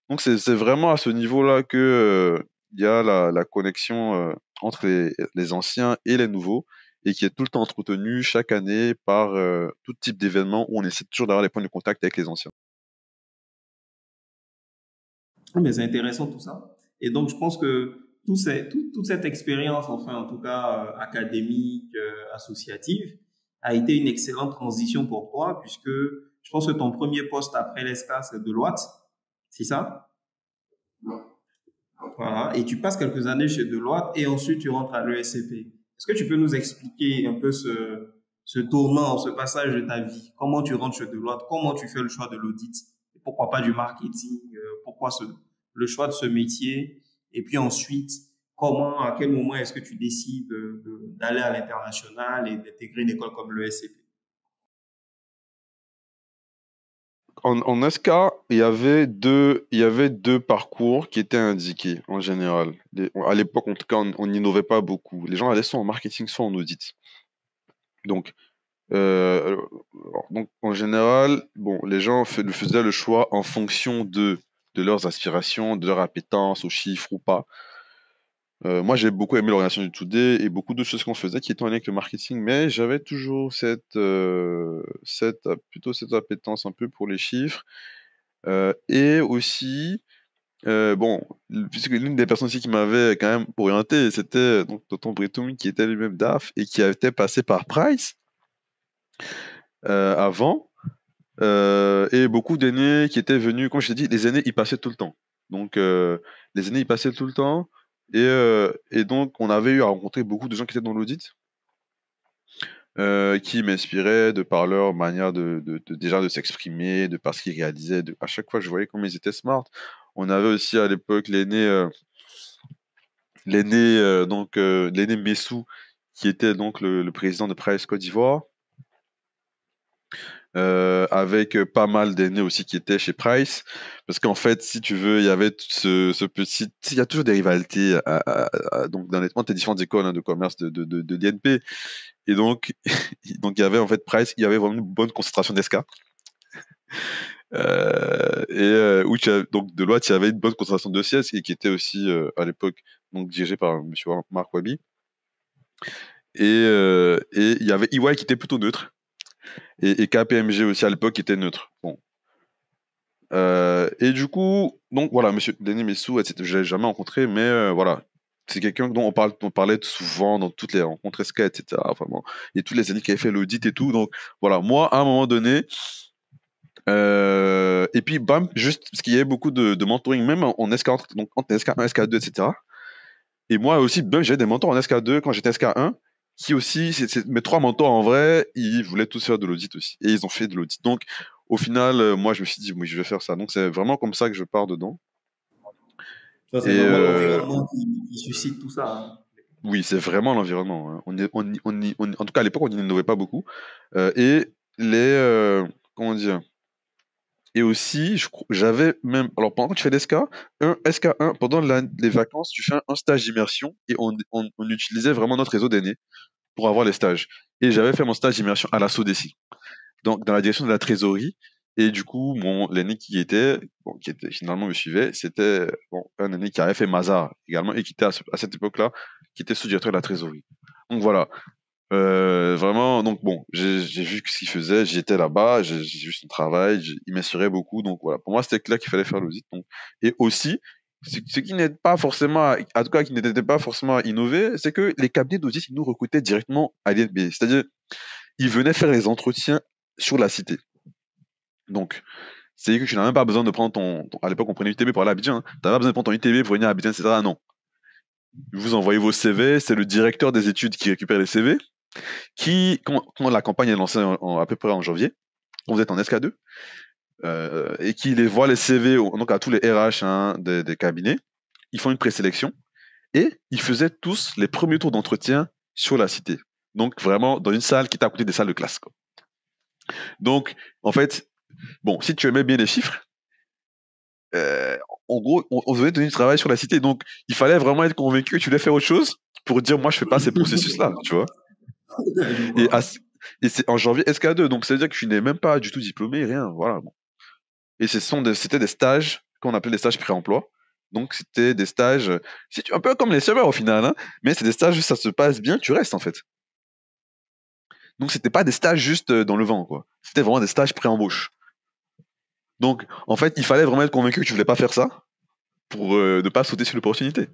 Donc c'est vraiment à ce niveau-là que il y a la connexion entre les anciens et les nouveaux, et qui est tout le temps entretenue chaque année par tout type d'événement où on essaie toujours d'avoir les points de contact avec les anciens. Mais c'est intéressant tout ça. Et donc, je pense que toute cette expérience, enfin, en tout cas, académique, associative, a été une excellente transition pour toi, puisque je pense que ton premier poste après l'ESCA, c'est Deloitte. C'est ça? Voilà. Et tu passes quelques années chez Deloitte et ensuite tu rentres à l'ESCP. Est-ce que tu peux nous expliquer un peu ce tournant, ce passage de ta vie? Comment tu rentres chez Deloitte? Comment tu fais le choix de l'audit? Et pourquoi pas du marketing? Pourquoi le choix de ce métier? Et puis ensuite, à quel moment est-ce que tu décides d'aller à l'international et d'intégrer une école comme l'ESCP? En SK, il y avait deux parcours qui étaient indiqués en général. À l'époque, en tout cas, on n'innovait pas beaucoup. Les gens allaient soit en marketing, soit en audit. Donc, donc en général, bon, les gens faisaient le choix en fonction de leurs aspirations, de leur appétence aux chiffres ou pas. Moi, j'ai beaucoup aimé l'organisation du Today et beaucoup de choses qu'on faisait qui étaient en lien avec le marketing, mais j'avais toujours plutôt cette appétence un peu pour les chiffres. Et aussi, bon, puisque l'une des personnes aussi qui m'avait quand même orienté, c'était donc Tonton Bretoumi, qui était lui-même DAF et qui avait été passé par Price avant. Et beaucoup d'aînés qui étaient venus, comme je t'ai dit, les aînés, ils passaient tout le temps. Donc, les aînés, ils passaient tout le temps. Et donc, on avait eu à rencontrer beaucoup de gens qui étaient dans l'audit, qui m'inspiraient de par leur manière déjà de s'exprimer, de par ce qu'ils réalisaient. À chaque fois, je voyais comment ils étaient smart. On avait aussi à l'époque l'aîné Messou, qui était donc le président de Price Côte d'Ivoire. Avec pas mal d'aînés aussi qui étaient chez Price, parce qu'en fait, si tu veux, il y avait ce petit, il y a toujours des rivalités donc dans entre les différentes écoles, hein, de commerce de l'INP, et donc donc il y avait en fait Price, il y avait vraiment une bonne concentration d'ESCA, où donc de Deloitte, il y avait une bonne concentration de sièges, et qui était aussi à l'époque donc dirigé par Monsieur Marc Wabi, et il y avait EY qui était plutôt neutre, et KPMG aussi à l'époque qui était neutre. Bon. Et du coup, donc voilà, Monsieur Denis Messou, etc., je l'ai jamais rencontré, mais voilà, c'est quelqu'un dont on parlait souvent dans toutes les rencontres SK, etc. Enfin bon, et tous les années qui avaient fait l'audit et tout. Donc voilà, moi, à un moment donné, et puis bam, juste parce qu'il y avait beaucoup de mentoring, même en SK, donc entre SK1, SK2, etc. Et moi aussi, ben, j'avais des mentors en SK2 quand j'étais SK1, qui aussi, mes trois mentors en vrai, ils voulaient tous faire de l'audit aussi. Et ils ont fait de l'audit. Donc, au final, moi, je me suis dit, oui, je vais faire ça. Donc, c'est vraiment comme ça que je pars dedans. Ça, Et c'est vraiment l'environnement qui suscite tout ça, hein. oui, c'est vraiment l'environnement, hein. En tout cas, à l'époque, on n'innovait pas beaucoup. Et comment dire? Et aussi, j'avais même. Alors, pendant que tu fais l'SK, un SK1, pendant les vacances, tu fais un stage d'immersion et on utilisait vraiment notre réseau d'aînés pour avoir les stages. Et j'avais fait mon stage d'immersion à la SODECI, donc dans la direction de la trésorerie. Et du coup, l'aîné qui était finalement me suivait, c'était bon, un aîné qui avait fait Mazar également et qui était à cette époque-là, qui était sous-directeur de la trésorerie. Donc voilà, vraiment, donc bon, j'ai vu ce qu'il faisait, j'étais là-bas, j'ai vu son travail, il m'assurait beaucoup, donc voilà, pour moi c'était clair qu'il fallait faire l'audit. Donc. Et aussi, ce qui n'est pas forcément, en tout cas qui n'était pas forcément à innover, c'est que les cabinets d'audit, ils nous recrutaient directement à l'INB, c'est-à-dire, ils venaient faire les entretiens sur la cité. Donc, c'est que tu n'as même pas besoin de prendre à l'époque on prenait UTB pour aller à Abidjan, hein. Tu n'as pas besoin de prendre ton UTB pour venir à Abidjan, etc. Non. Vous envoyez vos CV, c'est le directeur des études qui récupère les CV, quand la campagne est lancée à peu près en janvier, quand vous êtes en SK2, et qui les voit les CV donc à tous les RH, hein, des cabinets, ils font une présélection et ils faisaient tous les premiers tours d'entretien sur la cité. Donc vraiment dans une salle qui était à côté des salles de classe, quoi. Donc en fait, bon, si tu aimais bien les chiffres, euh, en gros, on devait donner du travail sur la cité. Donc il fallait vraiment être convaincu que tu voulais faire autre chose pour dire moi je fais pas ces processus-là, tu vois. Je Et, vois. et c'est en janvier SK2, donc ça veut dire que je n'ai même pas du tout diplômé, rien, voilà. Bon. Et c'était des stages qu'on appelait des stages pré-emploi. Donc c'était des stages, un peu comme les serveurs au final, hein, mais c'est des stages où ça se passe bien, tu restes en fait. Donc c'était pas des stages juste dans le vent, quoi. C'était vraiment des stages pré-embauche. Donc en fait, il fallait vraiment être convaincu que tu voulais pas faire ça. pour ne pas sauter sur l'opportunité.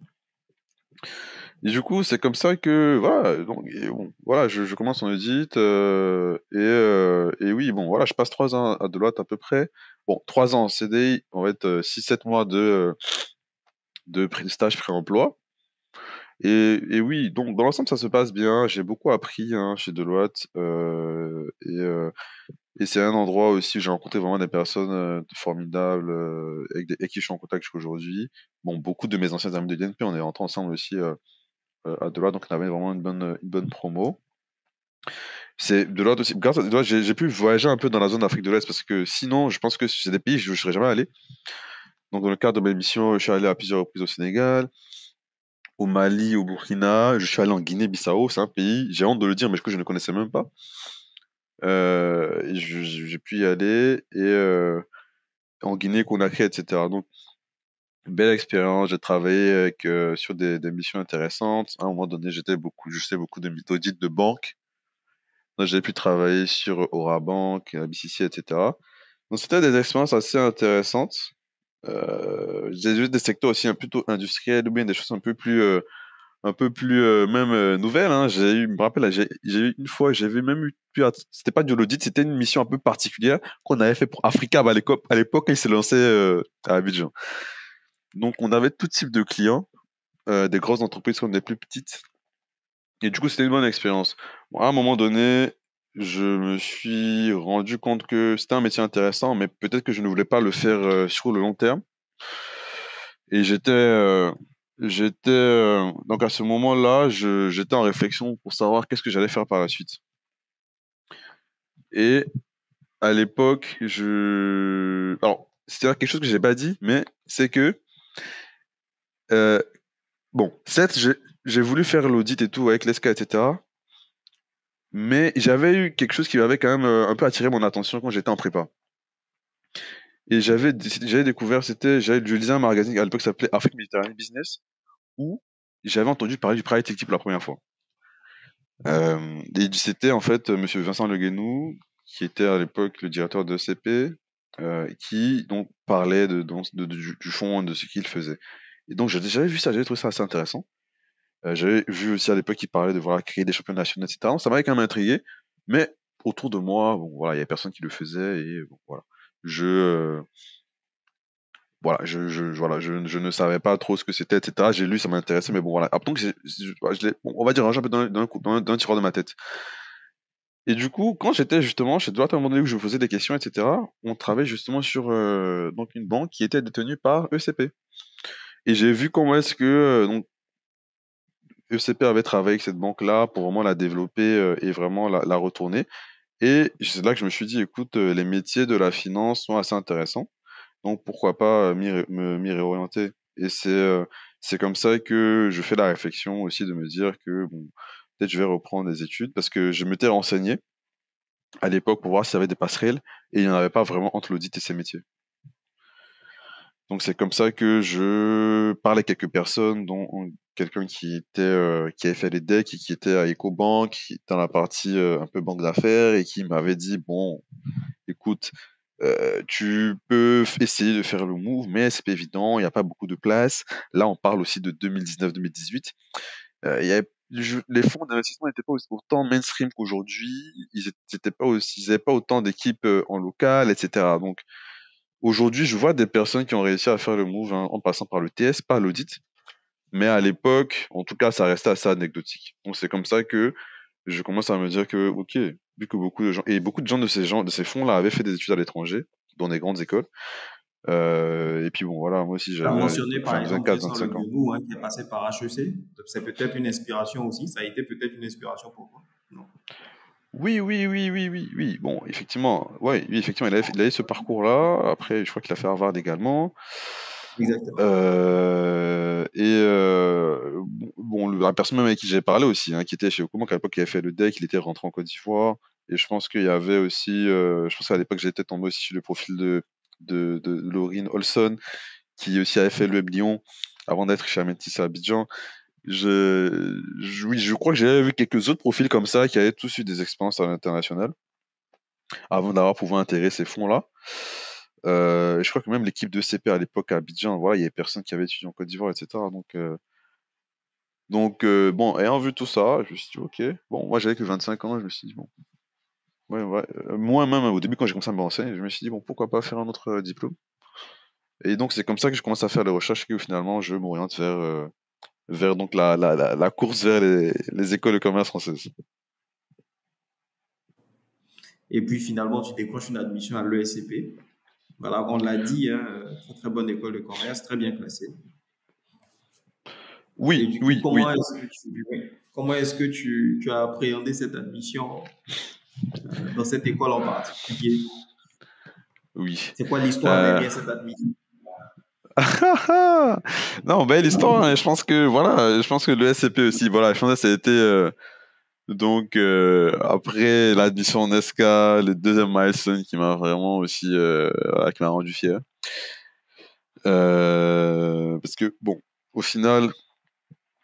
Et du coup, c'est comme ça que voilà, donc, bon, voilà, je commence en audit et oui, bon, voilà, je passe 3 ans à Deloitte à peu près. Bon, 3 ans en CDI, on va être 6-7 mois de stage pré-emploi. Et oui, donc dans l'ensemble, ça se passe bien. J'ai beaucoup appris hein, chez Deloitte et c'est un endroit aussi où j'ai rencontré vraiment des personnes formidables avec qui je suis en contact jusqu'à aujourd'hui. Bon, beaucoup de mes anciens amis de DNP, on est rentrés ensemble aussi à Deloitte, donc on avait vraiment une bonne promo. C'est Deloitte aussi. Grâce à Deloitte, j'ai pu voyager un peu dans la zone d'Afrique de l'Est parce que sinon, je pense que c'est des pays où je ne serais jamais allé. Donc, dans le cadre de mes missions, je suis allé à plusieurs reprises au Sénégal, au Mali, au Burkina. Je suis allé en Guinée-Bissau. C'est un pays, j'ai honte de le dire, mais que je ne connaissais même pas. Et j'ai pu y aller et en Guinée, Conakry, etc. Donc, belle expérience. J'ai travaillé sur des missions intéressantes. À un moment donné, je sais beaucoup d'audits de banque. Donc, j'ai pu travailler sur Orabank, BCC, etc. Donc, c'était des expériences assez intéressantes. J'ai vu des secteurs aussi plutôt industriels ou bien des choses un peu plus même nouvelles. Hein. Je me rappelle, là, j'ai eu une fois, j'avais même eu, c'était pas de l'audit, c'était une mission un peu particulière qu'on avait fait pour Africa à l'époque, quand il s'est lancé à Abidjan. Donc, on avait tout type de clients, des grosses entreprises comme des plus petites. Et du coup, c'était une bonne expérience. Bon, à un moment donné, je me suis rendu compte que c'était un métier intéressant, mais peut-être que je ne voulais pas le faire sur le long terme. Et donc à ce moment-là, j'étais en réflexion pour savoir qu'est-ce que j'allais faire par la suite. Et à l'époque, alors c'est quelque chose que j'ai pas dit, mais c'est que euh, bon, certes, j'ai voulu faire l'audit et tout avec l'ESCA, etc. Mais j'avais eu quelque chose qui m'avait quand même un peu attiré mon attention quand j'étais en prépa. Et j'avais découvert, je lisais un magazine à l'époque qui s'appelait Afrique Méditerranée Business, où j'avais entendu parler du private equity pour la première fois. Et c'était en fait Monsieur Vincent Le Guénou, qui était à l'époque le directeur de CP, qui donc parlait du fond, de ce qu'il faisait. Et donc j'avais vu ça, j'avais trouvé ça assez intéressant. J'avais vu aussi à l'époque qu'il parlait de voilà, créer des championnats nationaux, etc. Donc, ça m'avait quand même intrigué, mais autour de moi, bon, voilà, il y avait personne qui le faisait et bon, voilà. Je, euh, voilà, voilà, je ne savais pas trop ce que c'était, etc. J'ai lu, ça m'intéressait, mais bon, voilà. Après, donc, bon, on va dire, rangé un peu dans un tiroir de ma tête. Et du coup, quand j'étais justement chez Deloitte, à un moment donné où je me posais des questions, etc., on travaillait justement sur donc une banque qui était détenue par ECP. Et j'ai vu comment est-ce que donc, ECP avait travaillé avec cette banque-là pour vraiment la développer et vraiment la retourner. Et c'est là que je me suis dit, écoute, les métiers de la finance sont assez intéressants, donc pourquoi pas m'y réorienter. Et c'est comme ça que je fais la réflexion aussi de me dire que bon, peut-être je vais reprendre des études parce que je m'étais renseigné à l'époque pour voir s'il y avait des passerelles et il n'y en avait pas vraiment entre l'audit et ces métiers. Donc c'est comme ça que je parlais à quelques personnes, dont quelqu'un qui avait fait les decks et qui était à EcoBank, qui était dans la partie un peu banque d'affaires et qui m'avait dit bon, écoute, tu peux essayer de faire le move, mais c'est pas évident, il n'y a pas beaucoup de place. Là, on parle aussi de 2019-2018. Il y avait les fonds d'investissement n'étaient pas autant mainstream qu'aujourd'hui. Ils n'avaient pas autant d'équipes en local, etc. Donc aujourd'hui, je vois des personnes qui ont réussi à faire le move hein, en passant par le TS, pas l'audit. Mais à l'époque, en tout cas, ça restait assez anecdotique. Donc c'est comme ça que je commence à me dire que, ok, vu que beaucoup de gens de ces fonds-là avaient fait des études à l'étranger, dans des grandes écoles. Et puis bon, voilà, moi aussi, Tu as j'avais mentionné par exemple Vincent Le 24-25 ans. Guenou, hein, qui est passé par HEC. C'est peut-être une inspiration aussi. Ça a été peut-être une inspiration pour toi. Non. Oui, oui, oui, oui, oui, oui. Bon, effectivement, ouais, oui, effectivement, il a eu ce parcours-là. Après, je crois qu'il a fait Harvard également. Exactement. Bon, la personne même avec qui j'ai parlé aussi, hein, qui était chez Okomo, à l'époque, qui avait fait le deck, il était rentré en Côte d'Ivoire. Et je pense qu'il y avait aussi, je pense qu'à l'époque, j'étais tombé aussi sur le profil de Laurine Olson, qui aussi avait fait le Web Lyon avant d'être chez Amétis à Abidjan. Oui, je crois que j'avais vu quelques autres profils comme ça qui avaient tous eu des expériences à l'international avant d'avoir pouvoir intégrer ces fonds-là. Je crois que même l'équipe de CP à l'époque à Abidjan, voilà, il y avait personne qui avait étudié en Côte d'Ivoire, etc. Bon, ayant vu tout ça, je me suis dit, ok. Bon, moi, j'avais que 25 ans, je me suis dit, bon, ouais, ouais. Moi, même au début, quand j'ai commencé à me renseigner, je me suis dit, bon, pourquoi pas faire un autre diplôme? Et donc, c'est comme ça que je commence à faire les recherches et que finalement, je m'oriente vers donc la course vers les écoles de commerce françaises. Et puis finalement, tu décroches une admission à l'ESCP. Voilà, on l'a dit, hein, très très bonne école de commerce, très bien classée. Et Oui, du coup, oui, oui, comment est-ce que tu as appréhendé cette admission dans cette école en particulier? oui. C'est quoi l'histoire Euh, derrière cette admission? Non, belle histoire, hein. Je pense que voilà, je pense que le SCP aussi, voilà, je pense que ça a été après l'admission en SK, le deuxième milestone qui m'a vraiment aussi voilà, qui m'a rendu fier. Parce que bon, au final,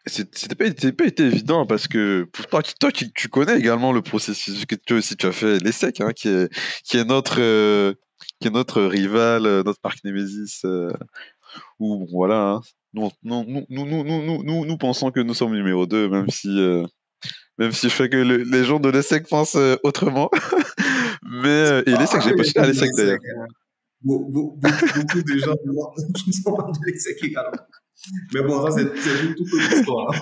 c'était pas été évident parce que pour toi tu connais également le processus que toi aussi tu as fait l'ESSEC, hein, qui est notre qui est notre rival, notre arch némésis, où bon, voilà, hein. Nous pensons que nous sommes numéro 2, même si je fais que les gens de l'ESSEC pensent autrement. Et l'ESSEC, Ah, j'ai que les postulé à gens de l'ESSEC d'ailleurs. l'ESSEC, hein. Beaucoup de gens qui sont de l'ESSEC également. Mais bon, ça, c'est une toute autre histoire.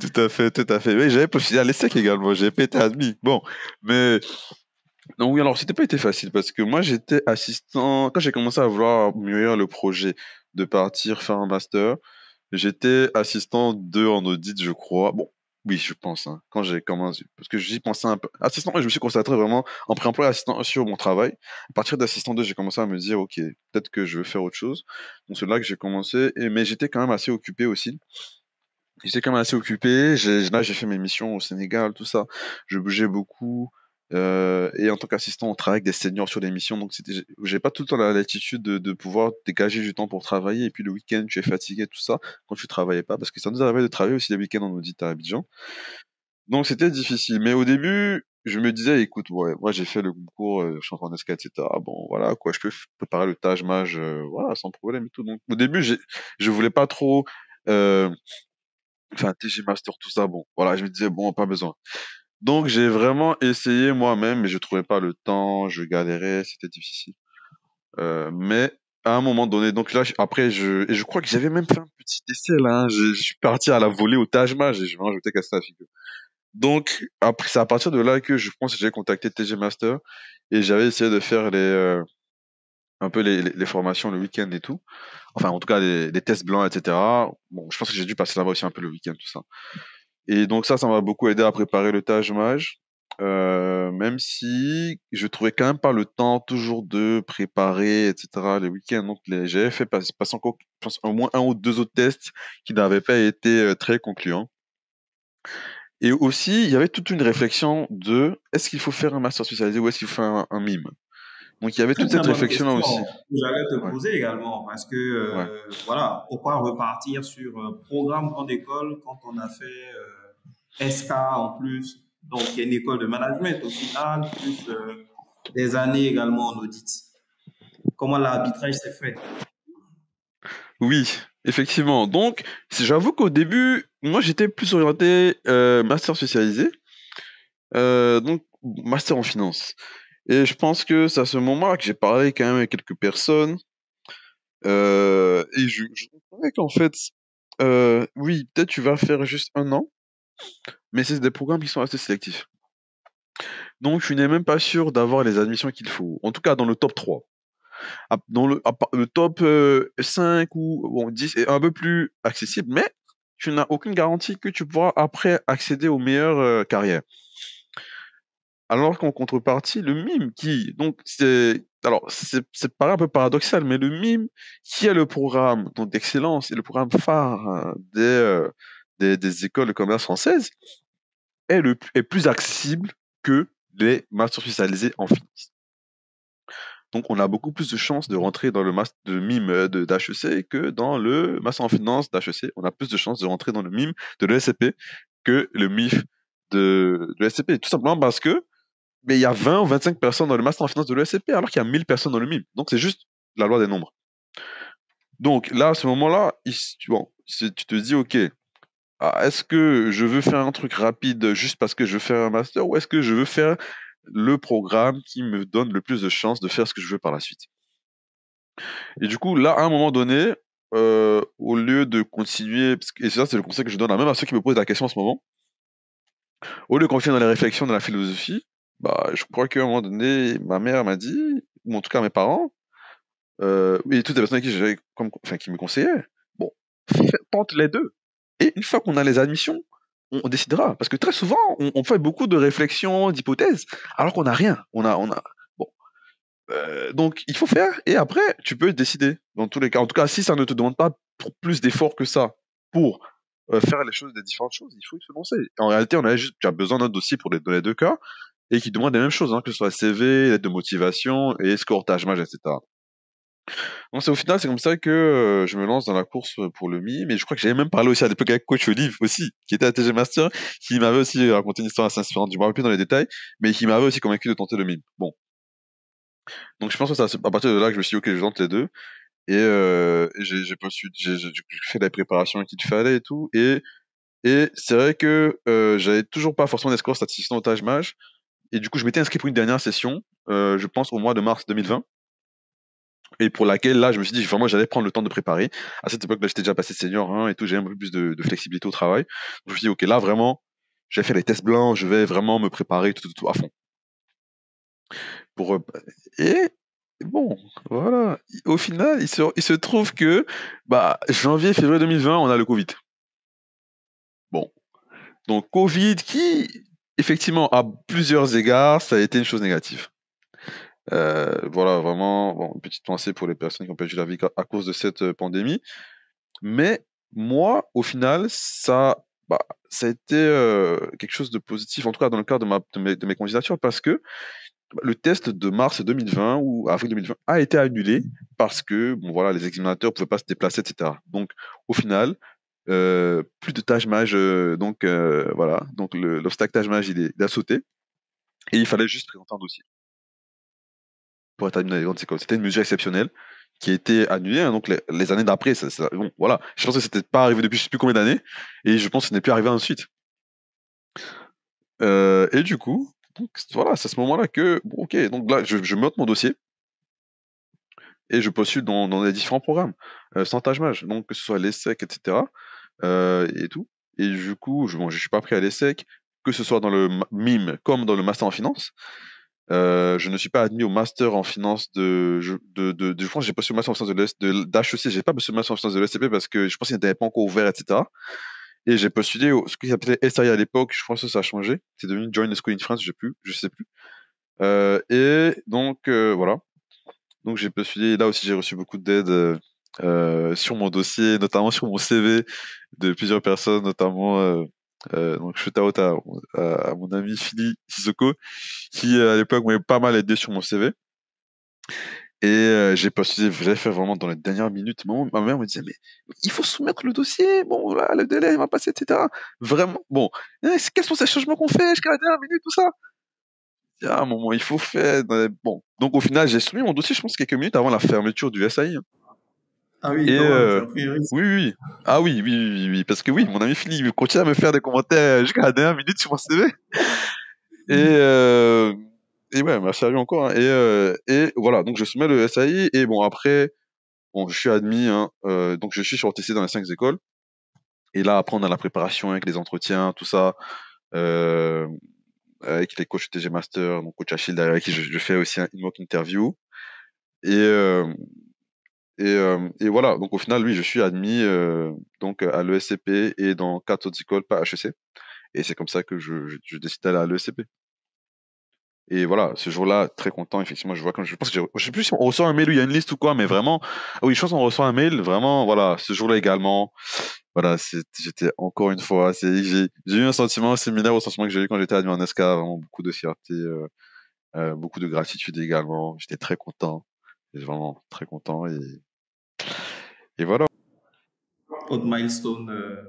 Tout à fait, tout à fait. Oui, j'avais postulé à l'ESSEC également, j'ai pas été admis. Bon, mais donc oui, alors c'était pas été facile parce que moi j'étais assistant quand j'ai commencé à vouloir mûrir le projet de partir faire un master. J'étais assistant 2 en audit, je crois. Bon, oui, je pense, hein, quand j'ai commencé. Parce que j'y pensais un peu. Assistant 1, je me suis concentré vraiment en pré-emploi assistant 1 sur mon travail. À partir d'assistant 2, j'ai commencé à me dire, OK, peut-être que je veux faire autre chose. Donc c'est là que j'ai commencé. Mais j'étais quand même assez occupé aussi. J'étais quand même assez occupé. Là, j'ai fait mes missions au Sénégal, tout ça. Je bougeais beaucoup. Et en tant qu'assistant, on travaille avec des seniors sur les missions. Donc, j'ai pas tout le temps la latitude de pouvoir dégager du temps pour travailler. Et puis, le week-end, tu es fatigué, tout ça, quand tu travaillais pas. Parce que ça nous arrivait de travailler aussi les week-ends en audit à Abidjan. Donc, c'était difficile. Mais au début, je me disais, écoute, ouais, moi, j'ai fait le concours, je suis en train d'escale, etc. Bon, voilà, quoi, je peux préparer le Taj-Maj, voilà, sans problème et tout. Donc, au début, je voulais pas trop, euh, enfin, TG Master, tout ça, bon, voilà, je me disais, bon, pas besoin. Donc, j'ai vraiment essayé moi-même, mais je trouvais pas le temps, je galérais, c'était difficile. Mais à un moment donné, donc là, après, et je crois que j'avais même fait un petit essai là, hein. Je suis parti à la volée au Taj Mahal, j'ai vraiment jeté cassé la figure. Donc, après, c'est à partir de là que je pense que j'ai contacté TG Master et j'avais essayé de faire un peu les formations le week-end et tout. Enfin, en tout cas, les tests blancs, etc. Bon, je pense que j'ai dû passer là-bas aussi un peu le week-end, tout ça. Et donc ça m'a beaucoup aidé à préparer le Taj Mahal. Même si je trouvais quand même pas le temps toujours de préparer, etc. les week-ends. Donc j'avais fait passer encore, je pense, au moins un ou deux autres tests qui n'avaient pas été très concluants. Et aussi, il y avait toute une réflexion de est-ce qu'il faut faire un master spécialisé ou est-ce qu'il faut faire un MIM? Donc il y avait Très toute très cette bonne réflexion-là question aussi. que j'allais te Ouais, poser également parce que ouais. voilà, pourquoi repartir sur un programme grande école quand on a fait SK en plus, donc il y a une école de management au final, plus des années également en audit. Comment l'arbitrage s'est fait? Oui, effectivement. Donc, j'avoue qu'au début, moi j'étais plus orienté master spécialisé. Donc, master en finance. Et je pense que c'est à ce moment-là que j'ai parlé quand même avec quelques personnes. Et je comprenais qu'en fait, oui, peut-être tu vas faire juste un an, mais c'est des programmes qui sont assez sélectifs. Donc, tu n'es même pas sûr d'avoir les admissions qu'il faut. En tout cas, dans le top 3. Le top 5 ou bon, 10 est un peu plus accessible, mais tu n'as aucune garantie que tu pourras après accéder aux meilleures carrières. Alors qu'en contrepartie, le mime donc c'est paraît un peu paradoxal, mais le mime qui est le programme donc d'excellence et le programme phare des écoles de commerce françaises est plus accessible que les masters spécialisés en finance. Donc on a beaucoup plus de chances de rentrer dans le master de mime d'HEC que dans le master en finance d'HEC. On a plus de chances de rentrer dans le mime de l'ESCP que le MIF de l'ESCP. Tout simplement parce que mais il y a 20 ou 25 personnes dans le master en finance de l'ESCP, alors qu'il y a 1000 personnes dans le MIM. Donc, c'est juste la loi des nombres. Donc, là, à ce moment-là, bon, tu te dis, OK, est-ce que je veux faire un truc rapide juste parce que je veux faire un master ou est-ce que je veux faire le programme qui me donne le plus de chances de faire ce que je veux par la suite? Et du coup, là, à un moment donné, au lieu de continuer, et ça, c'est le conseil que je donne même à ceux qui me posent la question en ce moment, au lieu de continuer dans les réflexions, dans la philosophie, bah, je crois qu'à un moment donné, ma mère m'a dit, ou en tout cas mes parents, et toutes les personnes avec qui enfin, qui me conseillaient, bon, tente les deux. Et une fois qu'on a les admissions, on décidera. Parce que très souvent, on fait beaucoup de réflexions, d'hypothèses, alors qu'on n'a rien. Bon. Donc, il faut faire, et après, tu peux décider. Dans tous les cas, en tout cas, si ça ne te demande pas plus d'efforts que ça pour faire les choses, des différentes choses, il faut se lancer. En réalité, tu as besoin d'un dossier dans les deux cas, et qui demande les mêmes choses, hein, que ce soit CV, lettre de motivation, et score, tâche, mage, etc. Donc, au final, c'est comme ça que je me lance dans la course pour le MI, mais je crois que j'avais même parlé aussi à l'époque avec Coach Olive aussi, qui était à TG Master, qui m'avait aussi raconté une histoire assez inspirante, je me rappelle plus dans les détails, mais qui m'avait aussi convaincu de tenter le MIM. Bon. Donc, je pense que c'est à partir de là que je me suis dit, ok, je tente les deux. Et j'ai fait la préparation qu'il fallait et tout. Et c'est vrai que j'avais toujours pas forcément des scores statisticiens au Taj Maj. Et du coup, je m'étais inscrit pour une dernière session, je pense au mois de mars 2020. Et pour laquelle, là, je me suis dit, vraiment, j'allais prendre le temps de préparer. À cette époque-là, j'étais déjà passé senior 1 et tout, j'ai un peu plus de flexibilité au travail. Donc, je me suis dit, ok, là, vraiment, je vais faire les tests blancs, je vais vraiment me préparer tout à fond. Pour, et bon, voilà. Au final, il se trouve que, bah, janvier, février 2020, on a le Covid. Bon. Donc, Covid qui, effectivement, à plusieurs égards, ça a été une chose négative. Voilà, vraiment, bon, une petite pensée pour les personnes qui ont perdu la vie à cause de cette pandémie. Mais moi, au final, bah, ça a été quelque chose de positif, en tout cas dans le cadre de mes candidatures, parce que le test de mars 2020 ou avril 2020 a été annulé parce que bon, voilà, les examinateurs ne pouvaient pas se déplacer, etc. Donc, au final, plus de tâches mage, donc voilà, donc l'obstacle tâche mage, il a sauté et il fallait juste présenter un dossier pour être admis dans les grandes écoles. C'était une mesure exceptionnelle qui a été annulée, hein, donc les années d'après, bon, voilà, je pense que c'était pas arrivé depuis je sais plus combien d'années et je pense que ce n'est plus arrivé ensuite. Et du coup, donc, voilà, c'est à ce moment-là que, bon, ok, donc là, je note mon dossier et je postule dans les différents programmes, sans tâche mage, donc que ce soit l'ESSEC, etc. Et tout. Et du coup, je suis pas pris à l'ESSEC, que ce soit dans le MIM comme dans le master en finance. Je ne suis pas admis au master en finance je pense que j'ai postulé au master en finance d'HEC, j'ai pas postulé au master en finance de l'ESCP parce que je pense qu'il n'était pas encore ouvert, etc. Et j'ai postulé ce qui s'appelait SAI à l'époque, je pense que ça a changé. C'est devenu Join the School in France, je sais plus. Et donc, voilà. Donc j'ai postulé, là aussi j'ai reçu beaucoup d'aide sur mon dossier, notamment sur mon CV de plusieurs personnes, notamment donc shout out à mon ami Philly Sissoko qui à l'époque m'avait pas mal aidé sur mon CV. Et j'ai postulé, j'ai fait vraiment dans les dernières minutes. Ma mère me disait, mais il faut soumettre le dossier, bon là, le délai va passer, etc. Vraiment, bon, quels sont ces changements qu'on fait jusqu'à la dernière minute, tout ça? À un moment, il faut faire. Bon, donc au final, j'ai soumis mon dossier, je pense, quelques minutes avant la fermeture du SAI. Ah oui, Et quand même, tu as pris un risque. oui, oui, oui. Ah oui, oui, oui, oui, oui, parce que oui, mon ami Philippe il continue à me faire des commentaires jusqu'à la dernière minute sur mon CV. Et, et ouais, merci à lui encore, hein. Et voilà, donc je soumets le SAI, et bon, après, bon, je suis admis, hein, donc je suis shortlisté dans les 5 écoles. Et là, après, on a la préparation avec les entretiens, tout ça, euh, avec les coachs TG Master, donc coach Achille, avec qui je fais aussi une mock interview. Et, et voilà, donc au final, oui, je suis admis donc à l'ESCP et dans 4 autres écoles, pas HEC. Et c'est comme ça que je décide d'aller à l'ESCP. Et voilà, ce jour-là, très content, effectivement, je pense que je sais plus si on reçoit un mail où il y a une liste ou quoi, mais vraiment, ah oui, je pense qu'on reçoit un mail, vraiment, voilà, ce jour-là également, voilà, j'étais encore une fois, j'ai eu un sentiment similaire au sentiment que j'ai eu quand j'étais admis en SK, vraiment beaucoup de fierté, beaucoup de gratitude également, j'étais très content, j'étais vraiment très content, et voilà. Autre milestone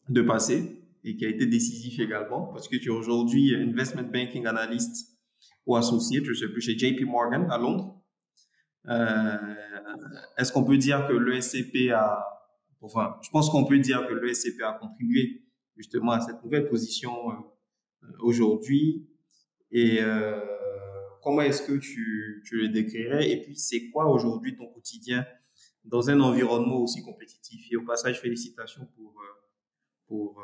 de passer. et qui a été décisif également parce que tu es aujourd'hui investment banking analyst ou associé, je ne sais plus, chez JP Morgan à Londres. Euh, Est-ce qu'on peut dire que l'ESCP enfin, je pense qu'on peut dire que l'ESCP a contribué justement à cette nouvelle position aujourd'hui et comment est-ce que tu le décrirais et puis c'est quoi aujourd'hui ton quotidien dans un environnement aussi compétitif et au passage félicitations pour, pour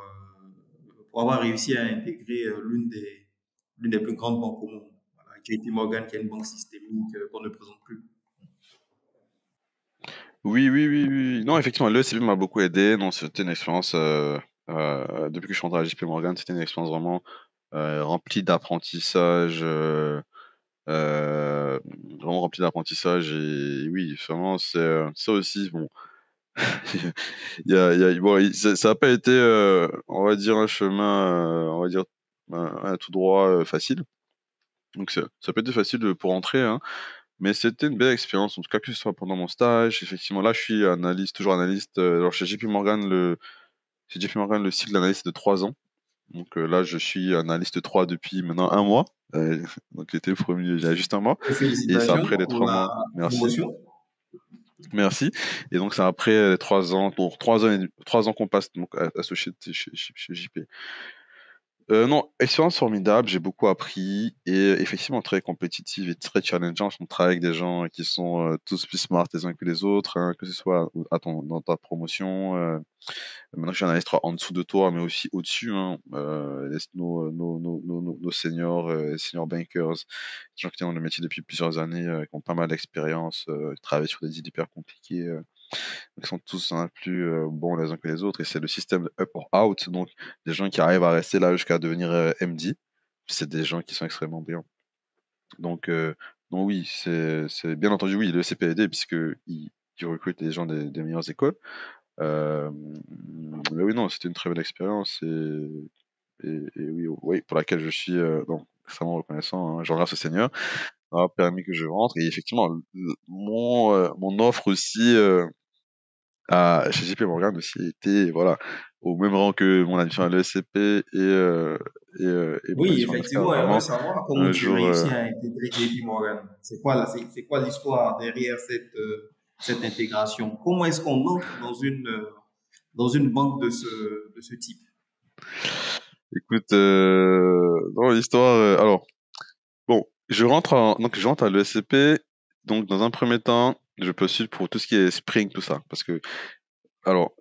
avoir réussi à intégrer l'une des plus grandes banques au monde. Voilà, JP Morgan qui est une banque systémique qu'on ne présente plus. Oui, oui, oui, oui. Non, effectivement, le l'ESCP m'a beaucoup aidé. Non, c'était une expérience, depuis que je suis rentré à JP Morgan, c'était une expérience vraiment remplie d'apprentissage, euh, vraiment remplie d'apprentissage. Et oui, vraiment, c'est ça aussi. Bon, bon, ça n'a pas été, on va dire, un chemin, on va dire, un tout droit facile. Donc, ça peut être facile pour entrer, hein. Mais c'était une belle expérience, en tout cas que ce soit pendant mon stage. Effectivement, là, je suis analyste, toujours analyste. Alors, chez JP Morgan, le cycle d'analyste est de 3 ans. Donc là, je suis analyste 3 depuis maintenant un mois. Donc j'étais promu il y a juste un mois. Et c'est Félicitations après les pour trois la mois. Merci. promotion. Merci. Et donc c'est après les 3 ans, donc 3 ans qu'on passe donc associé chez JP. Non, expérience formidable, j'ai beaucoup appris et effectivement très compétitive et très challengeant. On travaille avec des gens qui sont tous plus smart les uns que les autres, hein, que ce soit dans ta promotion. Maintenant, je suis analyste 3 en dessous de toi, mais aussi au-dessus, hein, nos seniors, senior bankers, des gens qui sont dans le métier depuis plusieurs années, qui ont pas mal d'expérience, qui travaillent sur des deals hyper compliqués. Ils sont tous un plus bons les uns que les autres, et c'est le système de up or out, donc des gens qui arrivent à rester là jusqu'à devenir MD, c'est des gens qui sont extrêmement brillants. Donc, oui, c'est bien entendu, oui, le CPAD, puisque il recrute des gens des meilleures écoles. Mais oui, non, c'était une très belle expérience et oui, oui, pour laquelle je suis donc, extrêmement reconnaissant, hein. Je remercie au Seigneur d'avoir permis que je rentre. Et effectivement, mon offre aussi chez JP Morgan aussi était voilà, au même rang que mon admission à l'ESCP et mon Oui, admission à l'ASCA. effectivement, et on veut Vraiment, savoir comment un tu jour, réussis à intégrer JP Morgan. C'est quoi l'histoire derrière cette intégration? Comment est-ce qu'on entre dans une banque de ce type? écoute, dans l'histoire, alors, bon, donc je rentre à l'ESCP. Donc, dans un premier temps, je postule pour tout ce qui est Spring, tout ça. Parce que, alors,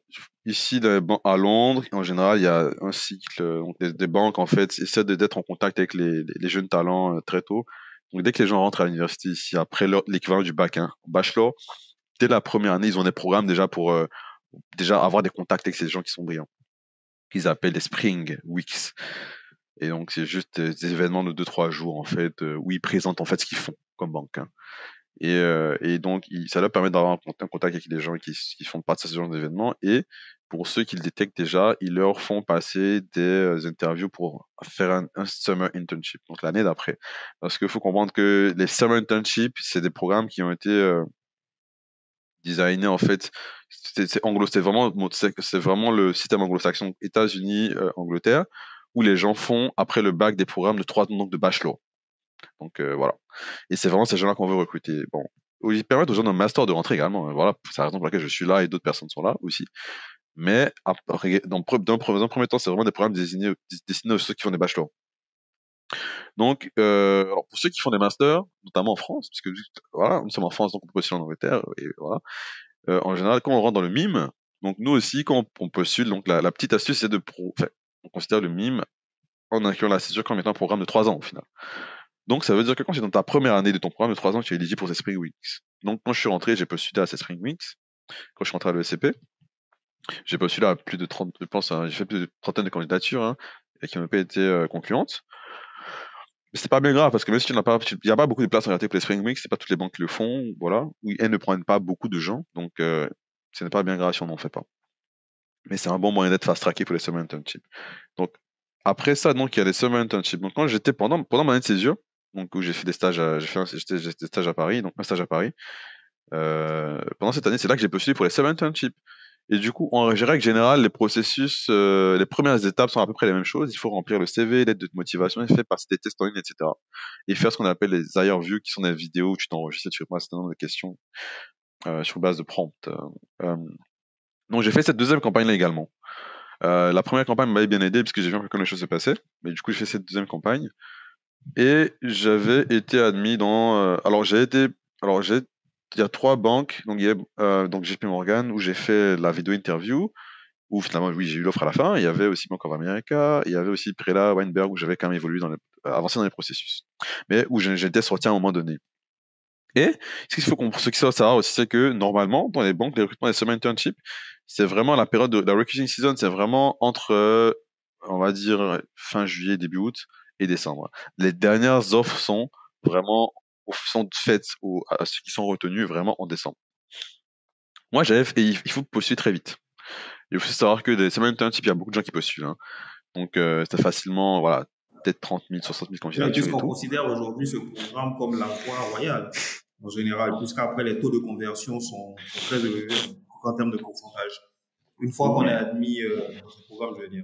ici, à Londres, en général, il y a un cycle, donc des banques, en fait, essaient d'être en contact avec les jeunes talents très tôt. Donc, dès que les gens rentrent à l'université ici, après l'équivalent du bac, hein, bachelor, dès la première année, ils ont des programmes déjà pour déjà avoir des contacts avec ces gens qui sont brillants, qu'ils appellent des Spring Weeks. Et donc, c'est juste des événements de 2-3 jours, en fait, où ils présentent, en fait, ce qu'ils font comme banque, hein. Et donc, ça leur permet d'avoir un contact avec les gens qui font partie de ce genre d'événements. Et pour ceux qui le détectent déjà, ils leur font passer des interviews pour faire un summer internship, donc l'année d'après. Parce qu'il faut comprendre que les summer internships, c'est des programmes qui ont été designés, en fait. C'est vraiment le système anglo-saxon, États-Unis, Angleterre, où les gens font, après le bac, des programmes de 3 ans donc de bachelor. Donc voilà. Et c'est vraiment ces gens-là qu'on veut recruter. Bon, ils permettent aux gens d'un master de rentrer également, hein. Voilà, c'est la raison pour laquelle je suis là et d'autres personnes sont là aussi. Mais dans un premier temps, c'est vraiment des programmes destinés à ceux qui font des bachelors. Donc, alors pour ceux qui font des masters, notamment en France, puisque voilà, nous sommes en France, donc on peut postuler en Angleterre, et voilà. En général, quand on rentre dans le MIME, donc nous aussi, quand on postule, donc la petite astuce, c'est enfin, on considère le MIME en incluant la césure comme étant un programme de 3 ans au final. Donc, ça veut dire que quand tu es dans ta première année de ton programme de 3 ans, tu es éligible pour ces Spring Weeks. Donc, quand je suis rentré, j'ai postulé à ces Spring Weeks. Quand je suis rentré à l'ESCP, j'ai postulé à plus de 30, je pense, hein, j'ai fait plus de trentaine de candidatures, hein, et qui n'ont pas été concluantes. Mais c'est pas bien grave, parce que même si tu n'as pas, il n'y a pas beaucoup de places en réalité pour les Spring Weeks, c'est pas toutes les banques qui le font, voilà, ou elles ne prennent pas beaucoup de gens, donc ce n'est pas bien grave si on n'en fait pas. Mais c'est un bon moyen d'être fast-tracké pour les Summer Internships. Donc, après ça, donc, il y a les Summer Internships. Donc, quand j'étais pendant ma année de césure, donc, où j'ai fait des stages j'ai des stages à Paris, donc un stage à Paris, pendant cette année, c'est là que j'ai postulé pour les Summer Internships. Et du coup, en règle générale, les processus, les premières étapes sont à peu près les mêmes choses. Il faut remplir le CV, lettre de motivation, et faire passer des tests en ligne, etc. Et faire ce qu'on appelle les interviews, qui sont des vidéos où tu t'enregistres et tu réponds à un certain nombre de questions sur base de prompt. Euh, donc j'ai fait cette deuxième campagne-là également. La première campagne m'avait bien aidé parce que j'ai vu un peu comment les choses se passaient. Mais du coup, j'ai fait cette deuxième campagne. Et j'avais été admis dans. Il y a 3 banques. Donc, donc JP Morgan, où j'ai fait la vidéo interview, où finalement, oui, j'ai eu l'offre à la fin. Il y avait aussi Bank of America. Il y avait aussi Prela, Weinberg, où j'avais quand même évolué avancé dans les processus. Mais où j'étais sorti à un moment donné. Et ce qu'il faut savoir aussi, c'est que normalement, dans les banques, les recrutements des summer internships, c'est vraiment la période de la recruiting season, c'est vraiment entre, on va dire, fin juillet, début août et décembre. Les dernières offres sont vraiment sont faites à ceux qui sont retenus vraiment en décembre. Moi, il faut postuler très vite. Il faut savoir que des summer internships, il y a beaucoup de gens qui postulent, hein. Donc, c'est facilement, voilà, peut-être 30 000, 60 000 Oui, candidatures et puisqu'on tout. considère aujourd'hui ce programme comme la voie royale, en général, puisqu'après les taux de conversion sont très élevés en termes de pourcentage. Une fois qu'on est Oui, admis dans ce programme, je veux dire.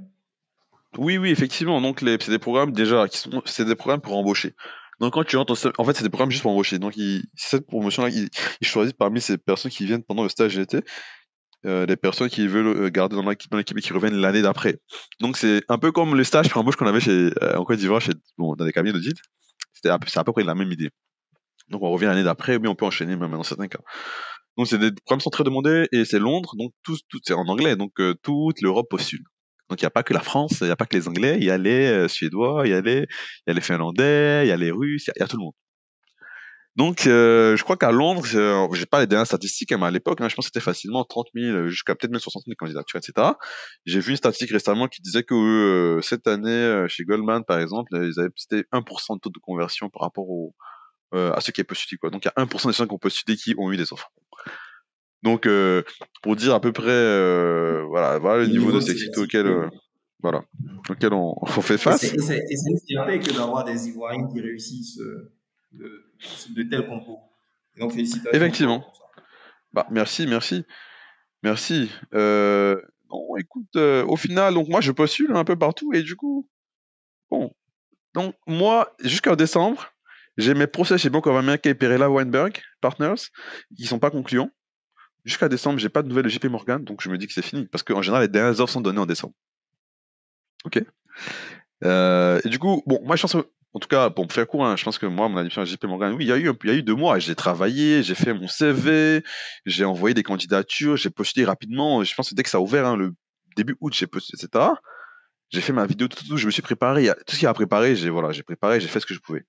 oui, oui, effectivement. Donc, c'est des programmes déjà c'est des programmes pour embaucher. Donc, quand tu rentres en fait, c'est des programmes juste pour embaucher. Donc, cette promotion-là, ils choisissent parmi ces personnes qui viennent pendant le stage d'été, les personnes qui veulent garder dans l'équipe et qui reviennent l'année d'après. Donc, c'est un peu comme le stage pour embauche qu'on avait en Côte d'Ivoire, dans des cabinets d'audit. C'est à peu près la même idée. Donc, on revient l'année d'après, mais on peut enchaîner même dans certains cas. Donc, c'est des programmes sont très demandés et c'est Londres, donc tout c'est en anglais, donc toute l'Europe postule. Donc, il n'y a pas que la France, il n'y a pas que les Anglais, il y a les Suédois, il y a les Finlandais, il y a les Russes, il y a tout le monde. Donc, je crois qu'à Londres, j'ai pas les dernières statistiques, hein, mais à l'époque, hein, je pense que c'était facilement 30 000, jusqu'à peut-être même 60 000 candidatures, etc. J'ai vu une statistique récemment qui disait que cette année, chez Goldman, par exemple, c'était 1% de taux de conversion par rapport à ceux qui avaient postulé, quoi. Donc, il y a 1% des gens qui ont postulé qui ont eu des offres. Donc, pour dire à peu près, voilà le Le niveau de niveau de sexité sélectivité. voilà, auquel on fait Et face. c'est une fierté que d'avoir des Ivoiriens qui réussissent de tels concours. Et donc, félicitations encore Effectivement. pour ça. Bah, merci, merci, merci. Non, écoute, au final, donc moi, je postule un peu partout et du coup, bon, donc moi, jusqu'en décembre, j'ai mes procès chez Bank of America et Perella Weinberg Partners qui sont pas concluants. Jusqu'à décembre, j'ai pas de nouvelles de JP Morgan, donc je me dis que c'est fini parce qu'en général, les dernières offres sont données en décembre. Ok. Et du coup, bon, moi je pense que, en tout cas, pour me faire court, hein, je pense que moi, mon admission à JP Morgan, oui, il y a eu 2 mois. J'ai travaillé, j'ai fait mon CV, j'ai envoyé des candidatures, j'ai postulé rapidement. Je pense que dès que ça a ouvert, hein, le début août, j'ai postulé, etc. J'ai fait ma vidéo, tout, je me suis préparé. Tout ce qu'il y a à préparer, j'ai préparé, j'ai fait ce que je pouvais.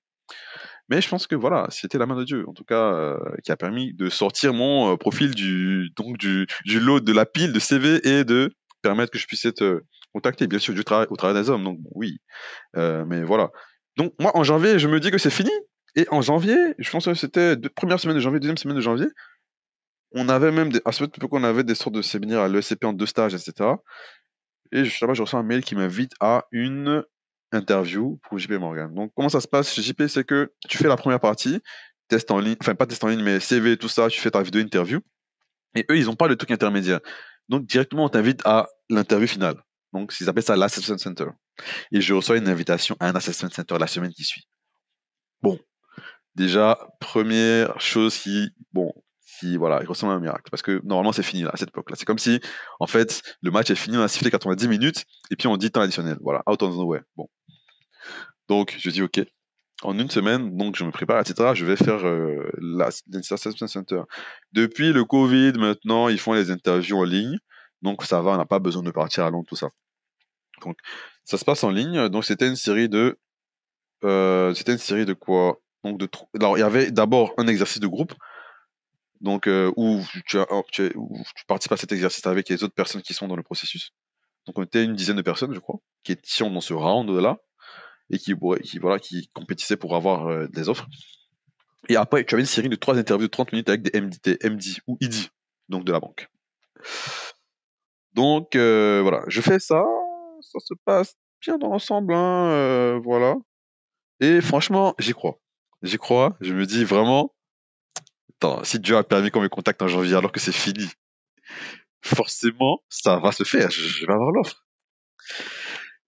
Mais je pense que voilà, c'était la main de Dieu, en tout cas, qui a permis de sortir mon profil du lot de la pile de CV et de permettre que je puisse être contacté. Bien sûr, du travail au travail des hommes, donc bon, oui. Mais voilà. Donc moi, en janvier, je me dis que c'est fini. Et en janvier, je pense que c'était première semaine de janvier, deuxième semaine de janvier, on avait même à cette époque, on avait des sortes de séminaires à l'ESCP en 2 stages, etc. Et là-bas, je reçois un mail qui m'invite à une interview pour JP Morgan. Donc comment ça se passe chez JP, c'est que tu fais la première partie, test en ligne, enfin pas test en ligne, mais CV, tout ça, tu fais ta vidéo interview. Et eux, ils n'ont pas le truc intermédiaire. Donc directement, on t'invite à l'interview finale. Donc ils appellent ça l'assessment center. Et je reçois une invitation à un assessment center la semaine qui suit. Bon, déjà, première chose bon, voilà, il ressemble à un miracle. Parce que normalement, c'est fini là, à cette époque-là. C'est comme si, en fait, le match est fini, on a sifflé 90 minutes, et puis on dit temps additionnel. Voilà, out of nowhere. Bon. Donc, je dis OK. En une semaine, donc je me prépare, etc. Je vais faire l'Assessment Center. Depuis le Covid, maintenant, ils font les interviews en ligne. Donc, ça va, on n'a pas besoin de partir à Londres, tout ça. Donc, ça se passe en ligne. Donc, c'était une série de quoi? Donc alors il y avait d'abord un exercice de groupe, donc où tu participes à cet exercice avec les autres personnes qui sont dans le processus. Donc on était une dizaine de personnes, je crois, qui étaient dans ce round là et qui compétissaient pour avoir des offres. Et après tu avais une série de 3 interviews de 30 minutes avec des MD ou ID, donc de la banque. Donc voilà, je fais ça, ça se passe bien dans l'ensemble, hein, voilà. Et franchement, j'y crois. J'y crois, je me dis vraiment, attends, si Dieu a permis qu'on me contacte en janvier alors que c'est fini, forcément, ça va se faire. Je vais avoir l'offre.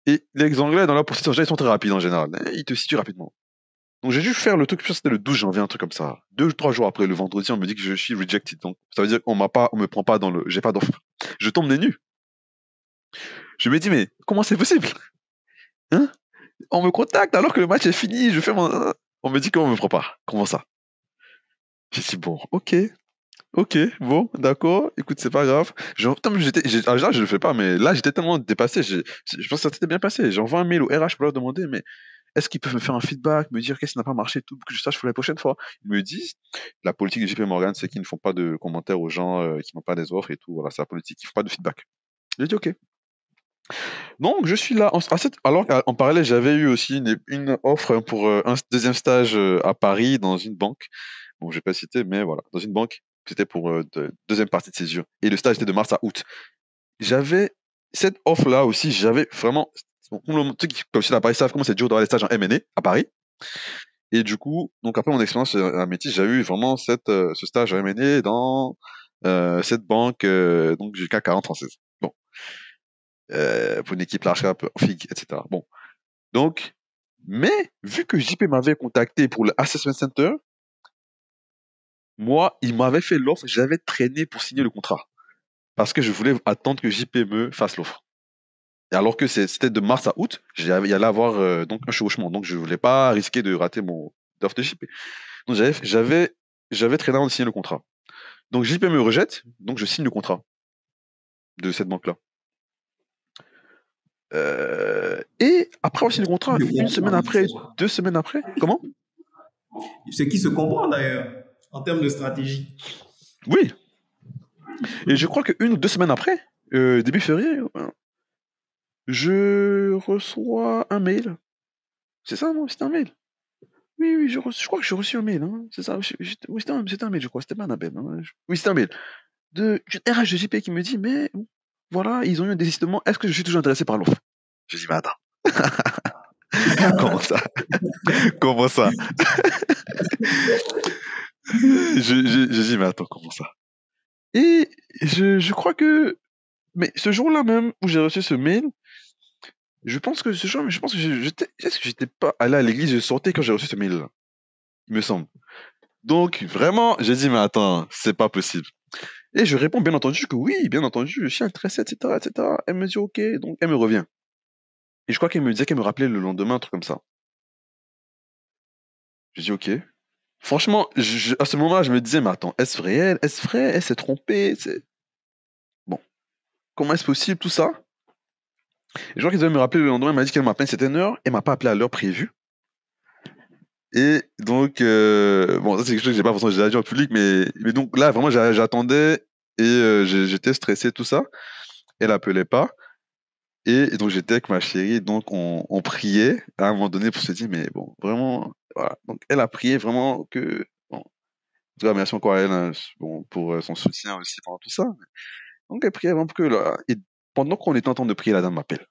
Et les Anglais, dans leur processus, ils sont très rapides en général. Ils te situent rapidement. Donc j'ai dû faire le truc, je pense que c'était le 12 janvier, un truc comme ça. 2 ou 3 jours après, le vendredi, on me dit que je suis rejected. Donc ça veut dire qu'on me prend pas dans le, j'ai pas d'offre. Je tombe des nues. Je me dis, mais comment c'est possible? Hein? On me contacte alors que le match est fini, je fais mon, on me dit qu'on me prend pas. Comment ça? J'ai dit, bon, ok, bon, d'accord, écoute, c'est pas grave. Putain, mais là, je le fais pas, mais là, j'étais tellement dépassé, je pense que ça s'était bien passé. J'envoie un mail au RH pour leur demander, mais est-ce qu'ils peuvent me faire un feedback, me dire qu'est-ce qui n'a pas marché, et tout, pour que je sache pour la prochaine fois? Ils me disent, la politique de JP Morgan, c'est qu'ils ne font pas de commentaires aux gens qui n'ont pas des offres et tout, voilà, c'est la politique, ils font pas de feedback. J'ai dit, ok. Donc, je suis là. Alors qu'en parallèle, j'avais eu aussi une offre pour un deuxième stage à Paris dans une banque. Bon, je vais pas citer, mais voilà, dans une banque. C'était pour deuxième partie de césure. Et le stage était de mars à août. J'avais cette offre-là aussi. J'avais vraiment. Bon, comme si à Paris savent comment c'est dur d'avoir des stages en M&A à Paris. Et du coup, donc après mon expérience à Métis, j'ai eu vraiment ce stage en M&A dans cette banque donc du CAC 40 française. Bon, pour une équipe large cap, FIG, etc. Bon, donc, mais vu que JP m'avait contacté pour le Assessment Center, moi, il m'avait fait l'offre, j'avais traîné pour signer le contrat. Parce que je voulais attendre que JP me fasse l'offre. Et alors que c'était de mars à août, il allait avoir donc un chevauchement. Donc je voulais pas risquer de rater mon offre de JP. Donc j'avais traîné avant de signer le contrat. Donc JP me rejette, donc je signe le contrat de cette banque-là. Et après aussi le contrat, une semaine après, 2 semaines après, comment? Ce qui se comprend d'ailleurs en termes de stratégie. Oui. Et je crois qu'une ou 2 semaines après, début février, je reçois un mail. C'est ça, non? C'était un mail. Oui, je crois que j'ai reçu un mail. Hein. C'est ça. Oui, c'était un mail, je crois. C'était pas un appel. Hein. Oui, c'était un mail. Du RH de JP qui me dit, mais voilà, ils ont eu un désistement. Est-ce que je suis toujours intéressé par l'offre? Je dis, mais attends. Comment ça? Comment ça? Je dis, mais attends, comment ça? Et je crois que. Mais ce jour-là même où j'ai reçu ce mail, je pense que est-ce que j'étais pas allé à l'église, je sortais quand j'ai reçu ce mail-là, il me semble. Donc, vraiment, j'ai dit, mais attends, c'est pas possible. Et je réponds, bien entendu, que oui, bien entendu, je suis intéressé, etc., etc. Elle me dit, ok, donc elle me revient. Et je crois qu'elle me disait qu'elle me rappelait le lendemain, un truc comme ça. Je dis, ok. Franchement, à ce moment-là, je me disais, mais attends, est-ce réel? Est-ce vrai? Elle s'est trompée? Bon, comment est-ce possible, tout ça? Et je crois qu'ils devaient me rappeler le lendemain, elle m'a dit qu'elle m'appelle, c'était une heure, elle m'a pas appelé à l'heure prévue. Et donc, bon, ça c'est quelque chose que j'ai pas forcément déjà dit en public, mais donc là, vraiment, j'attendais et j'étais stressé, tout ça. Elle appelait pas. Et donc, j'étais avec ma chérie, donc on priait à un moment donné pour se dire, mais bon, vraiment, voilà. Donc, elle a prié vraiment que, bon, en tout cas, merci encore à elle, hein, bon, pour son soutien aussi pendant tout ça. Donc, elle priait vraiment pour que, là, et pendant qu'on était en train de prier, la dame m'appelle.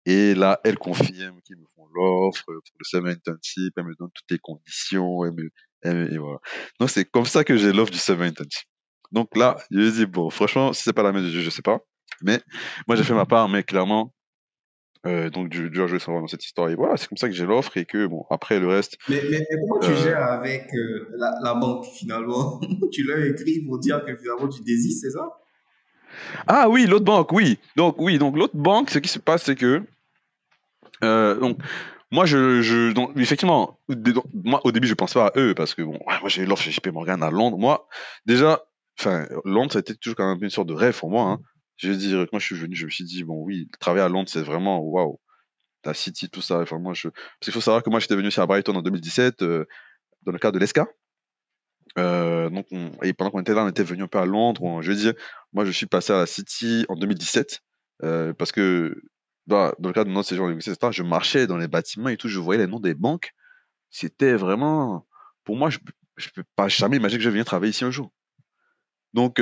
Et là, elle confirme qu'ils me font l'offre pour le summer internship, elle me donne toutes les conditions, et voilà. Donc, c'est comme ça que j'ai l'offre du summer internship. Donc là, je lui ai dit, bon, franchement, si c'est pas la main de Dieu, je sais pas. Mais moi, j'ai fait ma part, mais clairement, donc Dieu a joué son rôle dans cette histoire. Et voilà, c'est comme ça que j'ai l'offre et que, bon, après, le reste. Mais comment tu gères avec la banque finalement? Tu leur écris pour dire que finalement tu désistes, c'est ça? Ah oui, l'autre banque, oui. Donc l'autre banque, ce qui se passe, c'est que, donc, moi, donc, effectivement, moi, au début, je pense pas à eux parce que, bon, moi, j'ai eu l'offre chez JP Morgan à Londres. Moi, déjà, enfin, Londres, ça a été toujours quand même une sorte de rêve pour moi. Hein. Je veux dire, quand je suis venu, je me suis dit, bon, oui, travailler à Londres, c'est vraiment, waouh, la City, tout ça. Enfin, moi, parce qu'il faut savoir que moi, j'étais venu aussi à Brighton en 2017, dans le cadre de l'ESCA. Donc, et pendant qu'on était là, on était venu un peu à Londres. Je veux dire, moi, je suis passé à la City en 2017 parce que dans le cadre de notre séjour à l'université, etc., je marchais dans les bâtiments et tout, je voyais les noms des banques. C'était vraiment, pour moi, je peux pas jamais imaginer que je viens travailler ici un jour. Donc,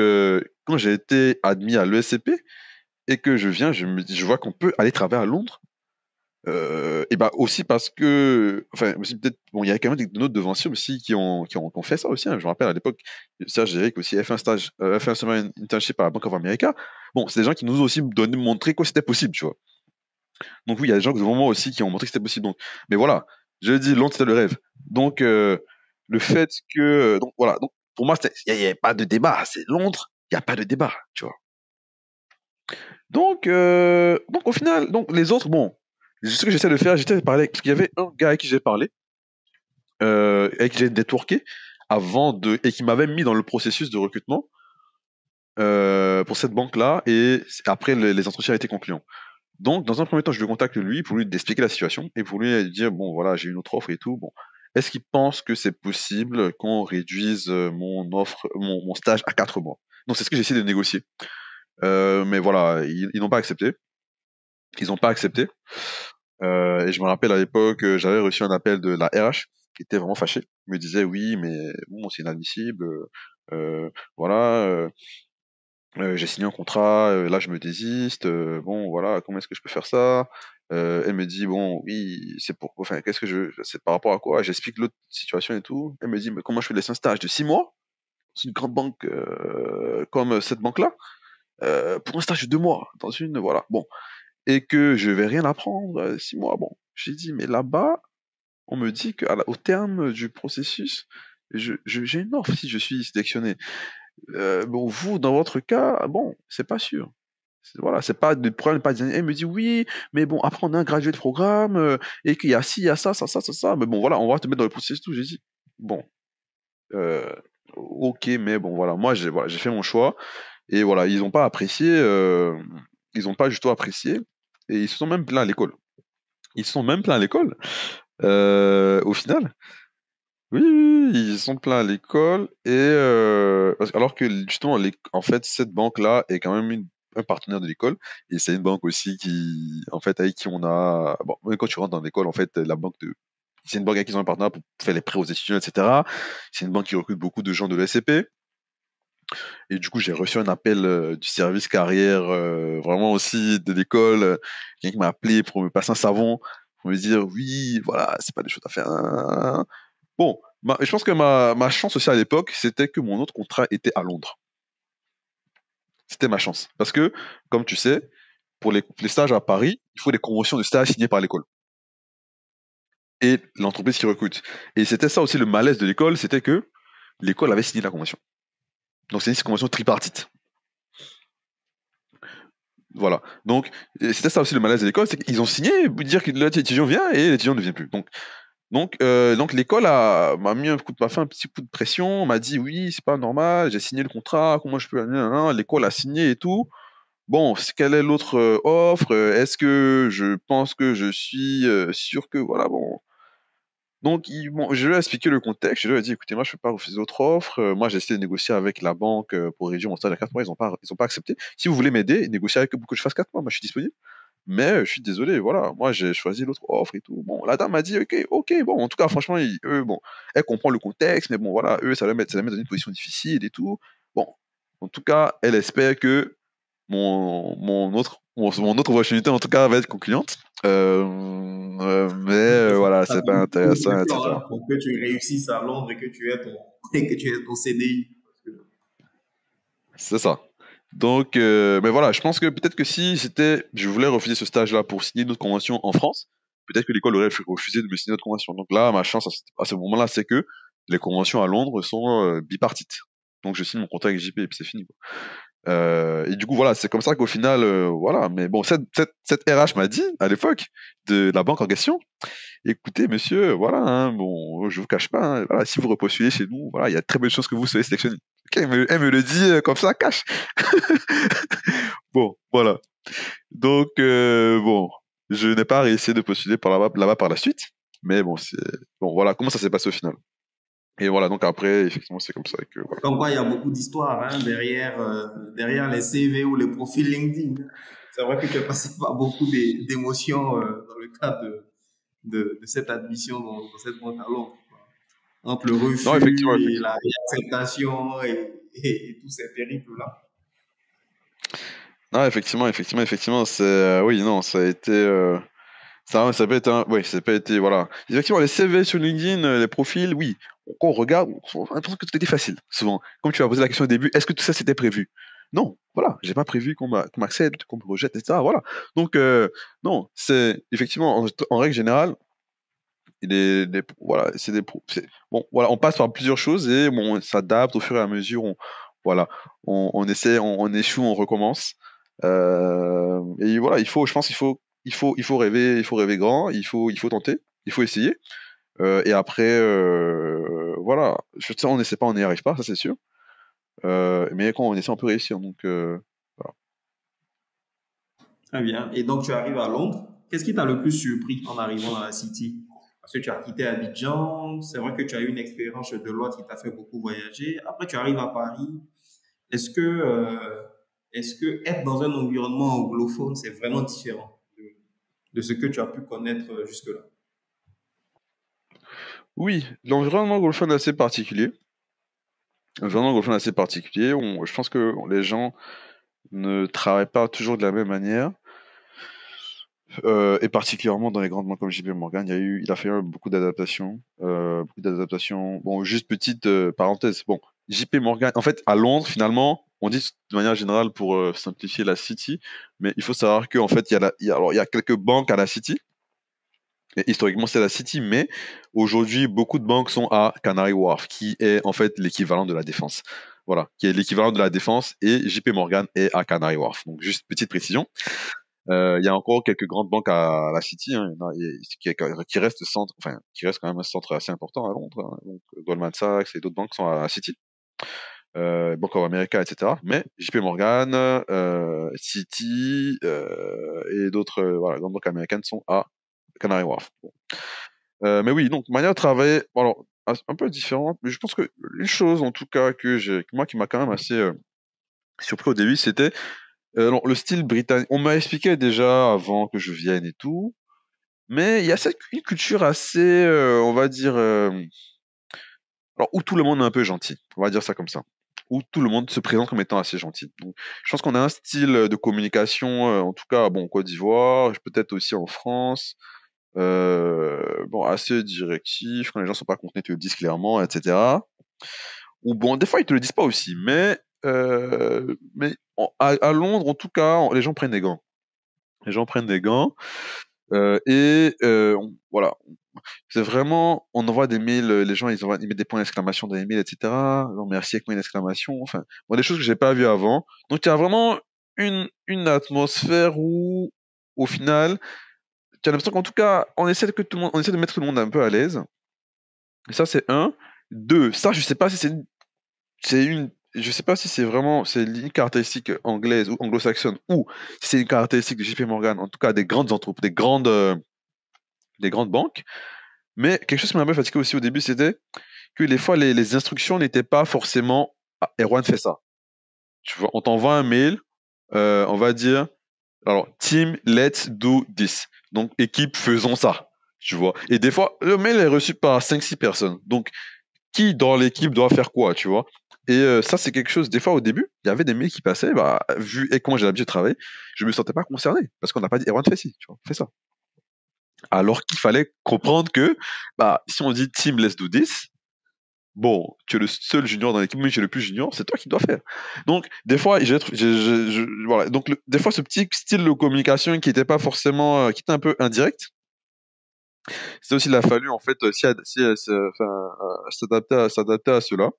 quand j'ai été admis à l'ESCP et que je viens, je vois qu'on peut aller travailler à Londres. Et bah aussi parce que, enfin, aussi peut-être, bon, il y a quand même d'autres devanciers aussi qui ont fait ça aussi, hein. Je me rappelle à l'époque, Serge Géric aussi a fait un stage, a fait un summer internship à la Bank of America. Bon, c'est des gens qui nous ont aussi montré que c'était possible, tu vois. Donc oui, il y a des gens devant moi aussi qui ont montré que c'était possible. Donc, mais voilà, je dis, Londres c'était le rêve. Donc le fait que, donc voilà, donc pour moi il y a pas de débat, c'est Londres, il y a pas de débat, tu vois. Donc au final, donc les autres, bon, ce que j'essaie de faire, j'essaie de parler, parce qu'il y avait un gars avec qui j'ai parlé, avec qui j'ai networké et qui m'avait mis dans le processus de recrutement pour cette banque-là, et après les entretiens étaient concluants. Donc, dans un premier temps, je le contacte lui pour lui expliquer la situation et pour lui dire, bon, voilà, j'ai une autre offre et tout. Bon, est-ce qu'il pense que c'est possible qu'on réduise mon offre, mon stage à 4 mois? Donc, c'est ce que j'ai essayé de négocier. Mais voilà, ils n'ont pas accepté. Ils n'ont pas accepté. Et je me rappelle à l'époque, j'avais reçu un appel de la RH qui était vraiment fâché. Il me disait, oui, mais bon, c'est inadmissible. Voilà. J'ai signé un contrat, là je me désiste, bon voilà, comment est-ce que je peux faire ça? Elle me dit: «Bon oui, c'est pour enfin qu'est-ce que c'est par rapport à quoi?» J'explique l'autre situation et tout. Elle me dit: «Mais comment je peux laisser un stage de 6 mois dans une grande banque, comme cette banque-là, pour un stage de 2 mois dans une» voilà, bon et que je vais rien apprendre, 6 mois, bon. J'ai dit: «Mais là-bas, on me dit qu'à la au terme du processus, j'ai une offre si je suis sélectionné». Bon vous, dans votre cas, bon, c'est pas sûr. Voilà, c'est pas de problème, pas elle me dit: «Oui, mais bon, après on a un graduate programme, et qu'il y a ci, il y a ça, ça, ça, ça, ça, mais bon, voilà, on va te mettre dans le processus tout». J'ai dit: «Bon, heu, OK, mais bon, voilà, moi j'ai fait mon choix» et voilà, ils ont pas apprécié, ils ont pas du tout apprécié et ils se sont même plaints à l'école. Ils se sont même plaints à l'école, au final. Oui, oui, oui, ils se sont plaints à l'école et alors que justement en fait, cette banque-là est quand même un partenaire de l'école et c'est une banque aussi qui en fait, avec qui on a bon, même quand tu rentres dans l'école, en fait, la banque de c'est une banque avec qui ils ont un partenariat pour faire les prêts aux étudiants et cetera. C'est une banque qui recrute beaucoup de gens de l'ESCP et du coup, j'ai reçu un appel, du service carrière, vraiment aussi de l'école, quelqu'un qui m'a appelé pour me passer un savon, pour me dire: «Oui, voilà, c'est pas des choses à faire, nin nin nin nin». Bon, je pense que ma chance aussi à l'époque, c'était que mon autre contrat était à Londres. C'était ma chance. Parce que, comme tu sais, pour les stages à Paris, il faut des conventions de stage signées par l'école et l'entreprise qui recrute. Et c'était ça aussi le malaise de l'école, c'était que l'école avait signé la convention. Donc c'est une convention tripartite. Voilà. Donc c'était ça aussi le malaise de l'école, c'est qu'ils ont signé, pour dire que l'étudiant vient et l'étudiant ne vient plus. Donc l'école m'a mis m'a fait un petit coup de pression, m'a dit: «Oui, c'est pas normal, j'ai signé le contrat, comment je peux l'école a signé et tout. Bon, quelle est l'autre, offre? Est-ce que je pense que je suis, sûr que» voilà, bon. Donc je lui ai expliqué le contexte, je lui ai dit: «Écoutez, moi je peux pas refuser votre offre, moi j'ai essayé de négocier avec la banque, pour réduire mon stage à 4 mois, ils ont pas accepté. Si vous voulez m'aider, négocier avec eux pour que je fasse 4 mois, moi je suis disponible». Mais je suis désolé, voilà, moi j'ai choisi l'autre offre et tout. Bon, la dame m'a dit: «OK, OK, bon, en tout cas, franchement, eux, bon, elle comprend le contexte, mais bon, voilà, eux, ça la met dans une position difficile et tout». Bon, en tout cas, elle espère que mon autre opportunité, en tout cas, va être concluante. Mais voilà, Ça c'est te pas met beaucoup de intéressant, pression, etc. hein, pour que tu réussisses à Londres et que tu aies et que tu aies ton CDI. C'est ça. Donc, mais voilà, je pense que peut-être que si je voulais refuser ce stage-là pour signer une autre convention en France, peut-être que l'école aurait refusé de me signer notre convention. Donc là, ma chance à ce moment-là, c'est que les conventions à Londres sont bipartites. Donc je signe mon contrat avec JP et puis c'est fini, quoi. Et du coup, voilà, c'est comme ça qu'au final, voilà. Mais bon, cette RH m'a dit à l'époque de la banque en question, écoutez, monsieur, voilà, hein, bon, je vous cache pas, hein, voilà, si vous repostulez chez nous, voilà, il y a de très bonnes chances que vous soyez sélectionné. Ok, elle me le dit comme ça, cash. Bon, voilà. Donc, bon, je n'ai pas réussi de postuler là-bas par la suite, mais bon, bon, voilà, comment ça s'est passé au final. Et voilà, donc après, effectivement, c'est comme ça que, voilà. Comme quoi, il y a beaucoup d'histoires, hein, derrière les CV ou les profils LinkedIn. C'est vrai que tu as passé par beaucoup d'émotions dans le cadre de cette admission dans cette banque à Londres, quoi. Entre le Non, effectivement, refus et la effectivement. réacceptation et tous ces périples-là. Non, effectivement, effectivement, effectivement, oui, non, Ça peut être ouais, ça peut être, voilà. Effectivement, les CV sur LinkedIn, les profils, oui. Quand on regarde, on a l'impression que tout était facile, souvent. Comme tu as posé la question au début, est-ce que tout ça c'était prévu? Non, voilà, j'ai pas prévu qu'on m'accepte, qu'on me rejette, etc. Voilà. Donc, non, c'est effectivement, en règle générale, voilà, bon, voilà, on passe par plusieurs choses et bon, on s'adapte au fur et à mesure. Voilà, on essaie, on échoue, on recommence. Et voilà, je pense il faut rêver, grand, il faut tenter, il faut essayer. Et après, voilà, je sais, on n'essaie pas, on n'y arrive pas, ça c'est sûr. Mais quand on essaie, on peut réussir. Donc, voilà. Très bien. Et donc, tu arrives à Londres. Qu'est-ce qui t'a le plus surpris en arrivant dans la City? Parce que tu as quitté Abidjan. C'est vrai que tu as eu une expérience de Deloitte qui t'a fait beaucoup voyager. Après, tu arrives à Paris. Est-ce que, euh, est-ce que être dans un environnement anglophone, c'est vraiment différent de ce que tu as pu connaître jusque-là? Oui, l'environnement anglophone est assez particulier. L'environnement anglophone est assez particulier. Je pense que les gens ne travaillent pas toujours de la même manière. Et particulièrement dans les grandes banques comme JP Morgan, il a fait beaucoup d'adaptations. Beaucoup d'adaptations. Bon, juste petite parenthèse. Bon, JP Morgan, en fait, à Londres, finalement, on dit de manière générale pour simplifier la City, mais il faut savoir qu'en fait, alors, il y a quelques banques à la City. Et historiquement, c'est la City, mais aujourd'hui, beaucoup de banques sont à Canary Wharf, qui est en fait l'équivalent de la Défense. Voilà, qui est l'équivalent de la Défense, et JP Morgan est à Canary Wharf. Donc, juste petite précision. Il y a encore quelques grandes banques à la City, hein, qui restent centre, enfin, qui reste quand même un centre assez important à Londres, hein. Donc, Goldman Sachs et d'autres banques sont à la City, Bank of America, etc. Mais JP Morgan, City et d'autres voilà, grandes banques américaines sont à Canary Wharf. Bon. Mais oui, donc manière de travailler, bon, alors un peu différente, mais je pense que une chose en tout cas moi qui m'a quand même assez surpris au début, c'était alors, le style britannique. On m'a expliqué déjà avant que je vienne et tout, mais il y a une culture assez, on va dire, alors où tout le monde est un peu gentil. On va dire ça comme ça. Où tout le monde se présente comme étant assez gentil. Donc, je pense qu'on a un style de communication, en tout cas, bon, en Côte d'Ivoire, peut-être aussi en France, bon, assez directif. Quand les gens sont pas contents, ils te le disent clairement, etc. Ou bon, des fois, ils te le disent pas aussi, mais à Londres, en tout cas, les gens prennent des gants. Les gens prennent des gants. Voilà, c'est vraiment, on envoie des mails, les gens ils mettent des points d'exclamation dans les mails, etc. Non, merci avec point d'exclamation, enfin, bon, des choses que j'ai pas vues avant. Donc il y a vraiment une atmosphère où, au final, tu as l'impression qu'en tout cas, on essaie de mettre tout le monde un peu à l'aise. Et ça, c'est un. Deux, ça, je sais pas si je sais pas si c'est une caractéristique anglaise ou anglo-saxonne ou si c'est une caractéristique de JP Morgan, en tout cas des grandes entreprises, des grandes banques. Mais quelque chose qui m'a un peu fatigué aussi au début, c'était que des fois, les instructions n'étaient pas forcément ah, Erwan fait ça. Tu vois, on t'envoie un mail, on va dire, alors, team, let's do this. Donc, équipe, faisons ça. Tu vois. Et des fois, le mail est reçu par 5-6 personnes. Donc, qui dans l'équipe doit faire quoi, tu vois. Et ça, c'est quelque chose, des fois, au début, il y avait des mails qui passaient, bah, vu et comment j'ai l'habitude de travailler, je me sentais pas concerné. Parce qu'on n'a pas dit Erwan fait ci, tu vois, fais ça. Alors qu'il fallait comprendre que, bah, si on dit team, let's do this, bon, tu es le seul junior dans l'équipe, mais tu es le plus junior, c'est toi qui dois faire. Donc, des fois, voilà. Donc, des fois, ce petit style de communication qui était pas forcément, qui était un peu indirect, c'est aussi, il a fallu, en fait, s'adapter à cela.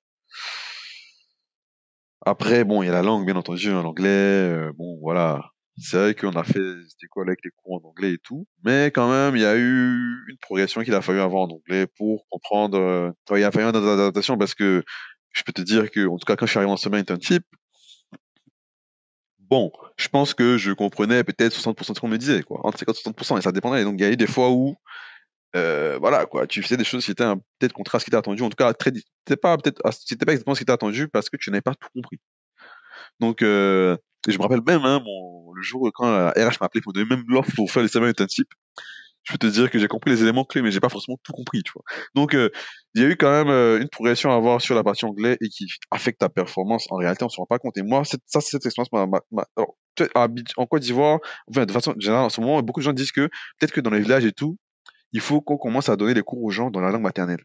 Après, bon, il y a la langue, bien entendu, hein, l'anglais, bon, voilà. C'est vrai qu'on a fait des écoles avec les cours en anglais et tout, mais quand même, il y a eu une progression qu'il a fallu avoir en anglais pour comprendre. Ouais, il a fallu une adaptation parce que je peux te dire que, en tout cas, quand je suis arrivé en summer internship, bon, je pense que je comprenais peut-être 60% de ce qu'on me disait, quoi, entre 50 et 60%, et ça dépendait. Et donc, il y a eu des fois où, voilà, quoi, tu faisais des choses qui étaient peut-être contraires à ce qui était attendu, en tout cas, c'était pas exactement ce qui était attendu parce que tu n'avais pas tout compris. Donc, je me rappelle même, hein, le jour quand la RH m'a appelé pour donner même l'offre pour faire les semaines internship, je peux te dire que j'ai compris les éléments clés, mais j'ai pas forcément tout compris, tu vois. Donc, il y a eu quand même une progression à avoir sur la partie anglais et qui affecte ta performance. En réalité, on se rend pas compte. Et moi, cette expérience alors, peut-être en Côte d'Ivoire, enfin, de façon générale, en ce moment, beaucoup de gens disent que peut-être que dans les villages et tout, il faut qu'on commence à donner des cours aux gens dans la langue maternelle.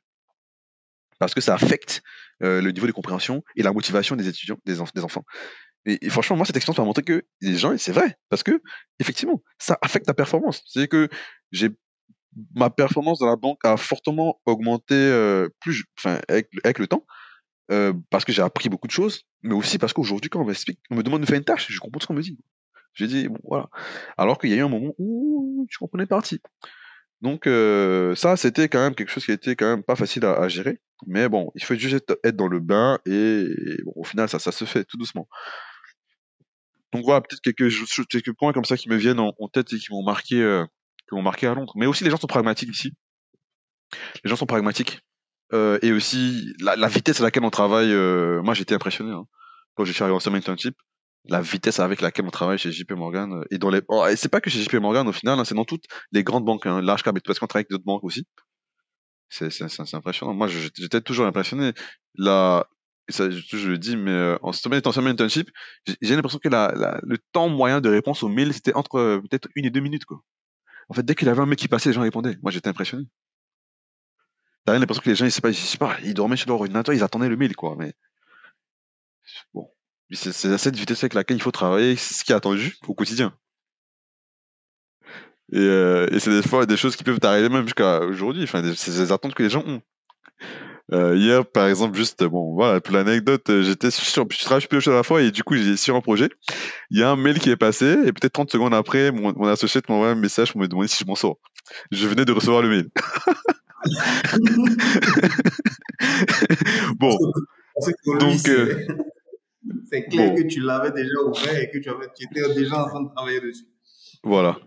Parce que ça affecte le niveau de compréhension et la motivation des étudiants, des enfants. Et franchement, moi, cette expérience m'a montré que les gens, et c'est vrai, parce que, effectivement, ça affecte ta performance. C'est que j'ai ma performance dans la banque a fortement augmenté enfin, avec le temps, parce que j'ai appris beaucoup de choses, mais aussi parce qu'aujourd'hui, quand on me demande de faire une tâche, je comprends ce qu'on me dit. J'ai dit, bon, voilà. Alors qu'il y a eu un moment où je comprenais partie. Donc, ça, c'était quand même quelque chose qui était quand même pas facile à gérer. Mais bon, il faut juste être dans le bain et bon, au final, ça se fait tout doucement. Donc voilà, peut-être quelques points comme ça qui me viennent en tête et qui m'ont marqué à Londres. Mais aussi, les gens sont pragmatiques ici. Les gens sont pragmatiques. Et aussi, la vitesse à laquelle on travaille, moi j'étais impressionné, hein. Quand je suis arrivé en summer internship, la vitesse avec laquelle on travaille chez JP Morgan, et et c'est pas que chez JP Morgan au final, hein, c'est dans toutes les grandes banques, hein, large cap, et tout, parce qu'on travaille avec d'autres banques aussi. C'est impressionnant. Moi, j'étais toujours impressionné. Là, et ça, je le dis, mais en summer internship, j'ai l'impression que le temps moyen de réponse au mail, c'était entre peut-être 1 et 2 minutes, quoi. En fait, dès qu'il y avait un mail qui passait, les gens répondaient. Moi, j'étais impressionné. T'as l'impression que les gens, je sais pas, ils dormaient sur leur ordinateur, ils attendaient le mail, quoi. Mais bon, c'est à cette vitesse avec laquelle il faut travailler, c'est ce qui est attendu au quotidien. Et c'est des fois des choses qui peuvent t'arriver même jusqu'à aujourd'hui. Enfin, c'est des attentes que les gens ont. Hier, par exemple, juste, bon, voilà, pour l'anecdote, je travaille plus à la fois et du coup, j'ai sur un projet. Il y a un mail qui est passé et peut-être 30 secondes après, mon associé m'envoie un message pour me demander si je m'en sors. Je venais de recevoir le mail. Parce Bon, que, parce que pour lui, donc, c'est clair bon, que tu l'avais déjà ouvert et que tu étais déjà en train de travailler dessus. voilà.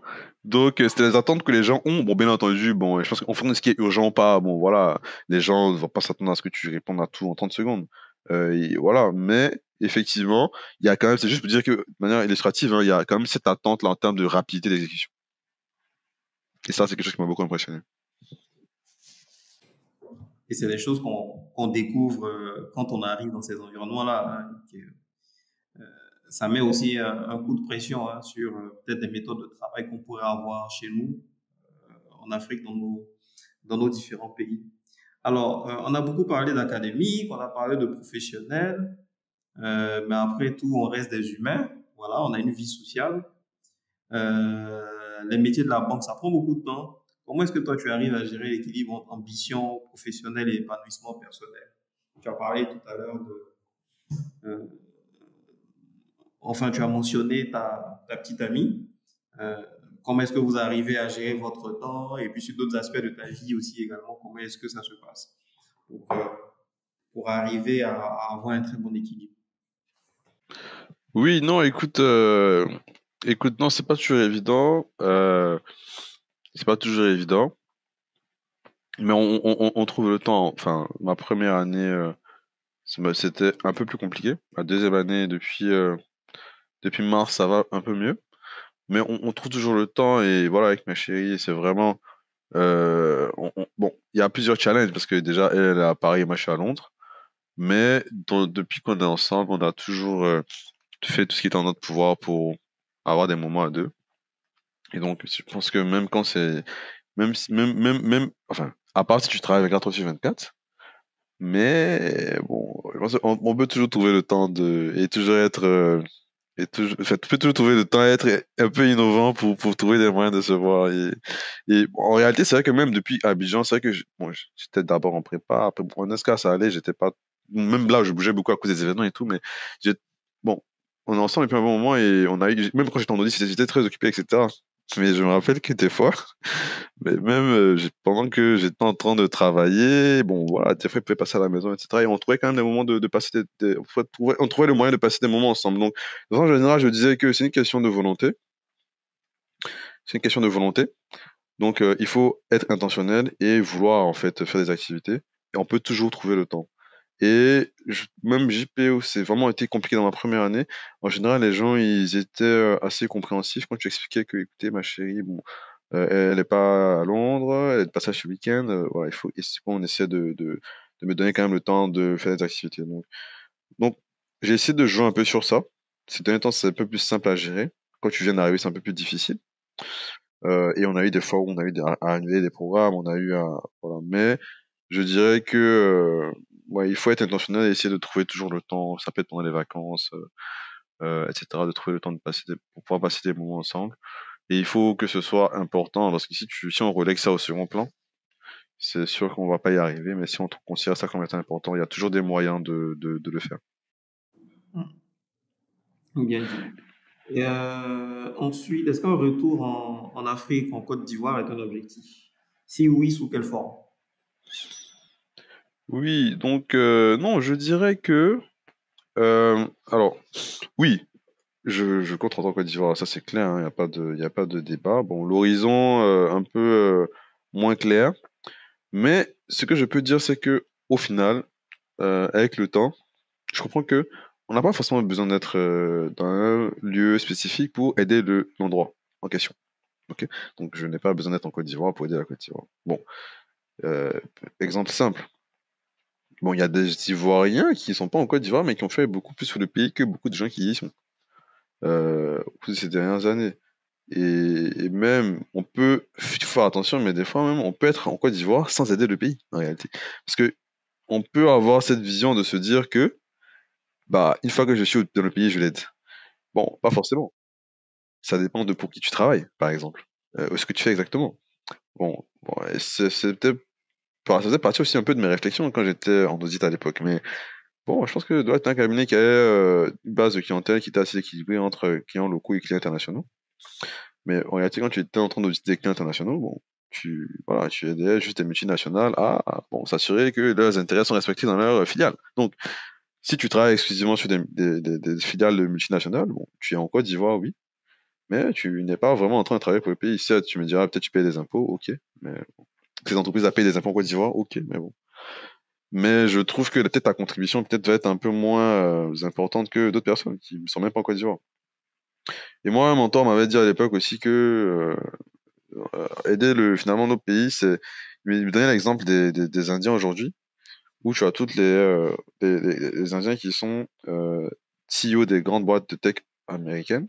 Donc, c'était les attentes que les gens ont. Bon, bien entendu, bon, je pense qu'en fonction de ce qui est urgent ou pas, bon, voilà, les gens ne vont pas s'attendre à ce que tu répondes à tout en 30 secondes. Et voilà, mais effectivement, il y a quand même, c'est juste pour dire que, de manière illustrative, hein, il y a quand même cette attente-là en termes de rapidité d'exécution. Et ça, c'est quelque chose qui m'a beaucoup impressionné. Et c'est des choses qu'on découvre quand on arrive dans ces environnements-là, hein, ça met aussi un coup de pression, hein, sur peut-être des méthodes de travail qu'on pourrait avoir chez nous, en Afrique, dans nos différents pays. Alors, on a beaucoup parlé d'académique, on a parlé de professionnels, mais après tout, on reste des humains. Voilà, on a une vie sociale. Les métiers de la banque, ça prend beaucoup de temps. Comment est-ce que toi, tu arrives à gérer l'équilibre entre ambition professionnelle et épanouissement personnel? Tu as parlé tout à l'heure euh, enfin, tu as mentionné ta petite amie. Euh, comment est-ce que vous arrivez à gérer votre temps et puis sur d'autres aspects de ta vie aussi également, comment est-ce que ça se passe pour arriver à avoir un très bon équilibre? Oui, non, écoute, non, c'est pas toujours évident. C'est pas toujours évident. Mais on trouve le temps. Enfin, ma première année, c'était un peu plus compliqué. Ma deuxième année, depuis mars, ça va un peu mieux. Mais on trouve toujours le temps et voilà, avec ma chérie, c'est vraiment. Bon, il y a plusieurs challenges parce que déjà, elle est à Paris et moi, je suis à Londres. Mais depuis qu'on est ensemble, on a toujours fait tout ce qui est en notre pouvoir pour avoir des moments à deux. Et donc, je pense que même quand c'est. Enfin, à part si tu travailles 24 heures sur 24, mais bon, je pense on peut toujours trouver le temps et toujours être. Enfin, tu peux toujours trouver le temps et être un peu innovant pour trouver des moyens de se voir. Et bon, en réalité, c'est vrai que même depuis Abidjan, c'est vrai que bon, j'étais d'abord en prépa, après bon, en SK, ça allait, j'étais pas. Même là, je bougeais beaucoup à cause des événements et tout, mais j'ai. Bon, on est ensemble depuis un bon moment et même quand j'étais en audit, j'étais très occupé, etc. Mais je me rappelle que des fois, mais même pendant que j'étais en train de travailler, bon voilà, des fois, ils pouvaient passer à la maison, etc. Et on trouvait quand même des moments de passer on trouvait le moyen de passer des moments ensemble. Donc, en général, je disais que c'est une question de volonté. C'est une question de volonté. Donc, il faut être intentionnel et vouloir, en fait, faire des activités. Et on peut toujours trouver le temps. Et même JPO, c'est vraiment été compliqué dans ma première année. En général, les gens, ils étaient assez compréhensifs quand tu expliquais que, écoutez, ma chérie, bon, Elle n'est pas à Londres, elle est de passage ce week-end. Voilà, on essaie de me donner quand même le temps de faire des activités. Donc j'ai essayé de jouer un peu sur ça. Ces derniers temps, c'est un peu plus simple à gérer. Quand tu viens d'arriver, c'est un peu plus difficile. Et on a eu des fois où on a eu à annuler des programmes, on a eu à, voilà. Mais je dirais que, ouais, il faut être intentionnel et essayer de trouver toujours le temps. Ça peut être pendant les vacances, etc., de trouver le temps pour pouvoir passer des moments ensemble. Et il faut que ce soit important, parce que si on relègue ça au second plan, c'est sûr qu'on va pas y arriver, mais si on considère ça comme étant important, il y a toujours des moyens de le faire. Bien dit. Et ensuite, est-ce qu'un retour en Afrique, en Côte d'Ivoire, est un objectif? Si oui, sous quelle forme? Oui, donc non, je dirais que alors oui, je compte en tant que Côte d'Ivoire, ça c'est clair, il n'y a pas y a pas de débat. Bon, l'horizon un peu moins clair, mais ce que je peux dire, c'est que au final, avec le temps, je comprends que on n'a pas forcément besoin d'être dans un lieu spécifique pour aider l'endroit en question. Ok. Donc je n'ai pas besoin d'être en Côte d'Ivoire pour aider la Côte d'Ivoire. Bon, euh, exemple simple. Bon, il y a des Ivoiriens qui sont pas en Côte d'Ivoire, mais qui ont fait beaucoup plus sur le pays que beaucoup de gens qui y sont au cours de ces dernières années. Et même, il faut faire attention, mais des fois même, on peut être en Côte d'Ivoire sans aider le pays, en réalité. Parce que on peut avoir cette vision de se dire que, bah, une fois que je suis dans le pays, je l'aide. Bon, pas forcément. Ça dépend de pour qui tu travailles, par exemple. Ce que tu fais exactement. Bon, et ça faisait partie aussi un peu de mes réflexions quand j'étais en audit à l'époque. Mais bon, je pense que doit être un cabinet qui avait une base de clientèle qui était assez équilibrée entre clients locaux et clients internationaux. Mais en réalité, quand tu étais en train d'auditer des clients internationaux, bon, voilà, tu aidais juste des multinationales à, bon, s'assurer que leurs intérêts sont respectés dans leurs filiales. Donc, si tu travailles exclusivement sur des filiales de multinationales, bon, tu es en Côte d'Ivoire, oui, mais tu n'es pas vraiment en train de travailler pour le pays. Certes, tu me diras, peut-être tu payes des impôts, ok, mais bon. Ces entreprises à payer des impôts en Côte d'Ivoire, ok, mais bon. Mais je trouve que peut-être ta contribution peut-être va être un peu moins importante que d'autres personnes qui ne sont même pas en Côte d'Ivoire. Et moi, mon mentor m'avait dit à l'époque aussi que aider finalement nos pays, il me donnait l'exemple des Indiens aujourd'hui, où tu as toutes les Indiens qui sont CEO des grandes boîtes de tech américaines,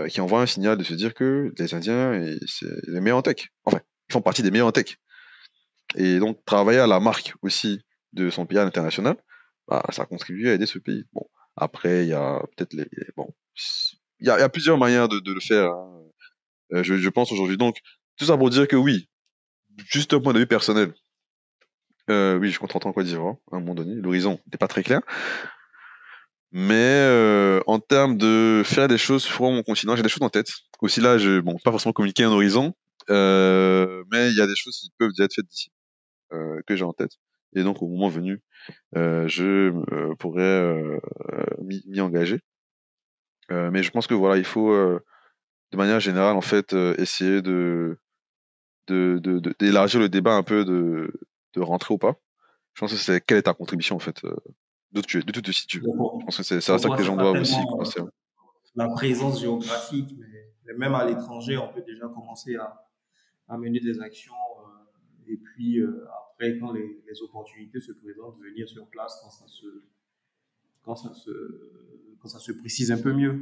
qui envoient un signal de se dire que les Indiens, c'est les meilleurs en tech. Enfin, ils font partie des meilleurs en tech. Et donc, travailler à la marque aussi de son pays à l'international, bah, ça contribue à aider ce pays. Bon, après, il y a peut-être bon, il y a plusieurs manières de le faire, hein. Je pense aujourd'hui. Donc, tout ça pour dire que oui, juste un point de vue personnel, oui, je compte rentrer en Côte d'Ivoire à un moment donné. L'horizon n'est pas très clair. Mais en termes de faire des choses sur mon continent, j'ai des choses en tête. Aussi là, bon, pas forcément communiquer un horizon, mais il y a des choses qui peuvent déjà être faites d'ici, que j'ai en tête. Et donc, au moment venu, je pourrais m'y engager. Mais je pense que voilà, il faut, de manière générale, en fait, essayer d'élargir le débat un peu de rentrer ou pas. Je pense que c'est quelle est ta contribution, en fait, d'où tu te situes. Donc, Je pense que c'est à pour ça que toi, les c'est gens pas doivent aussi tellement penser. la présence géographique, mais même à l'étranger, on peut déjà commencer à mener des actions. Et puis, après, quand les opportunités se présentent, venir sur place quand ça se, quand ça se précise un peu mieux.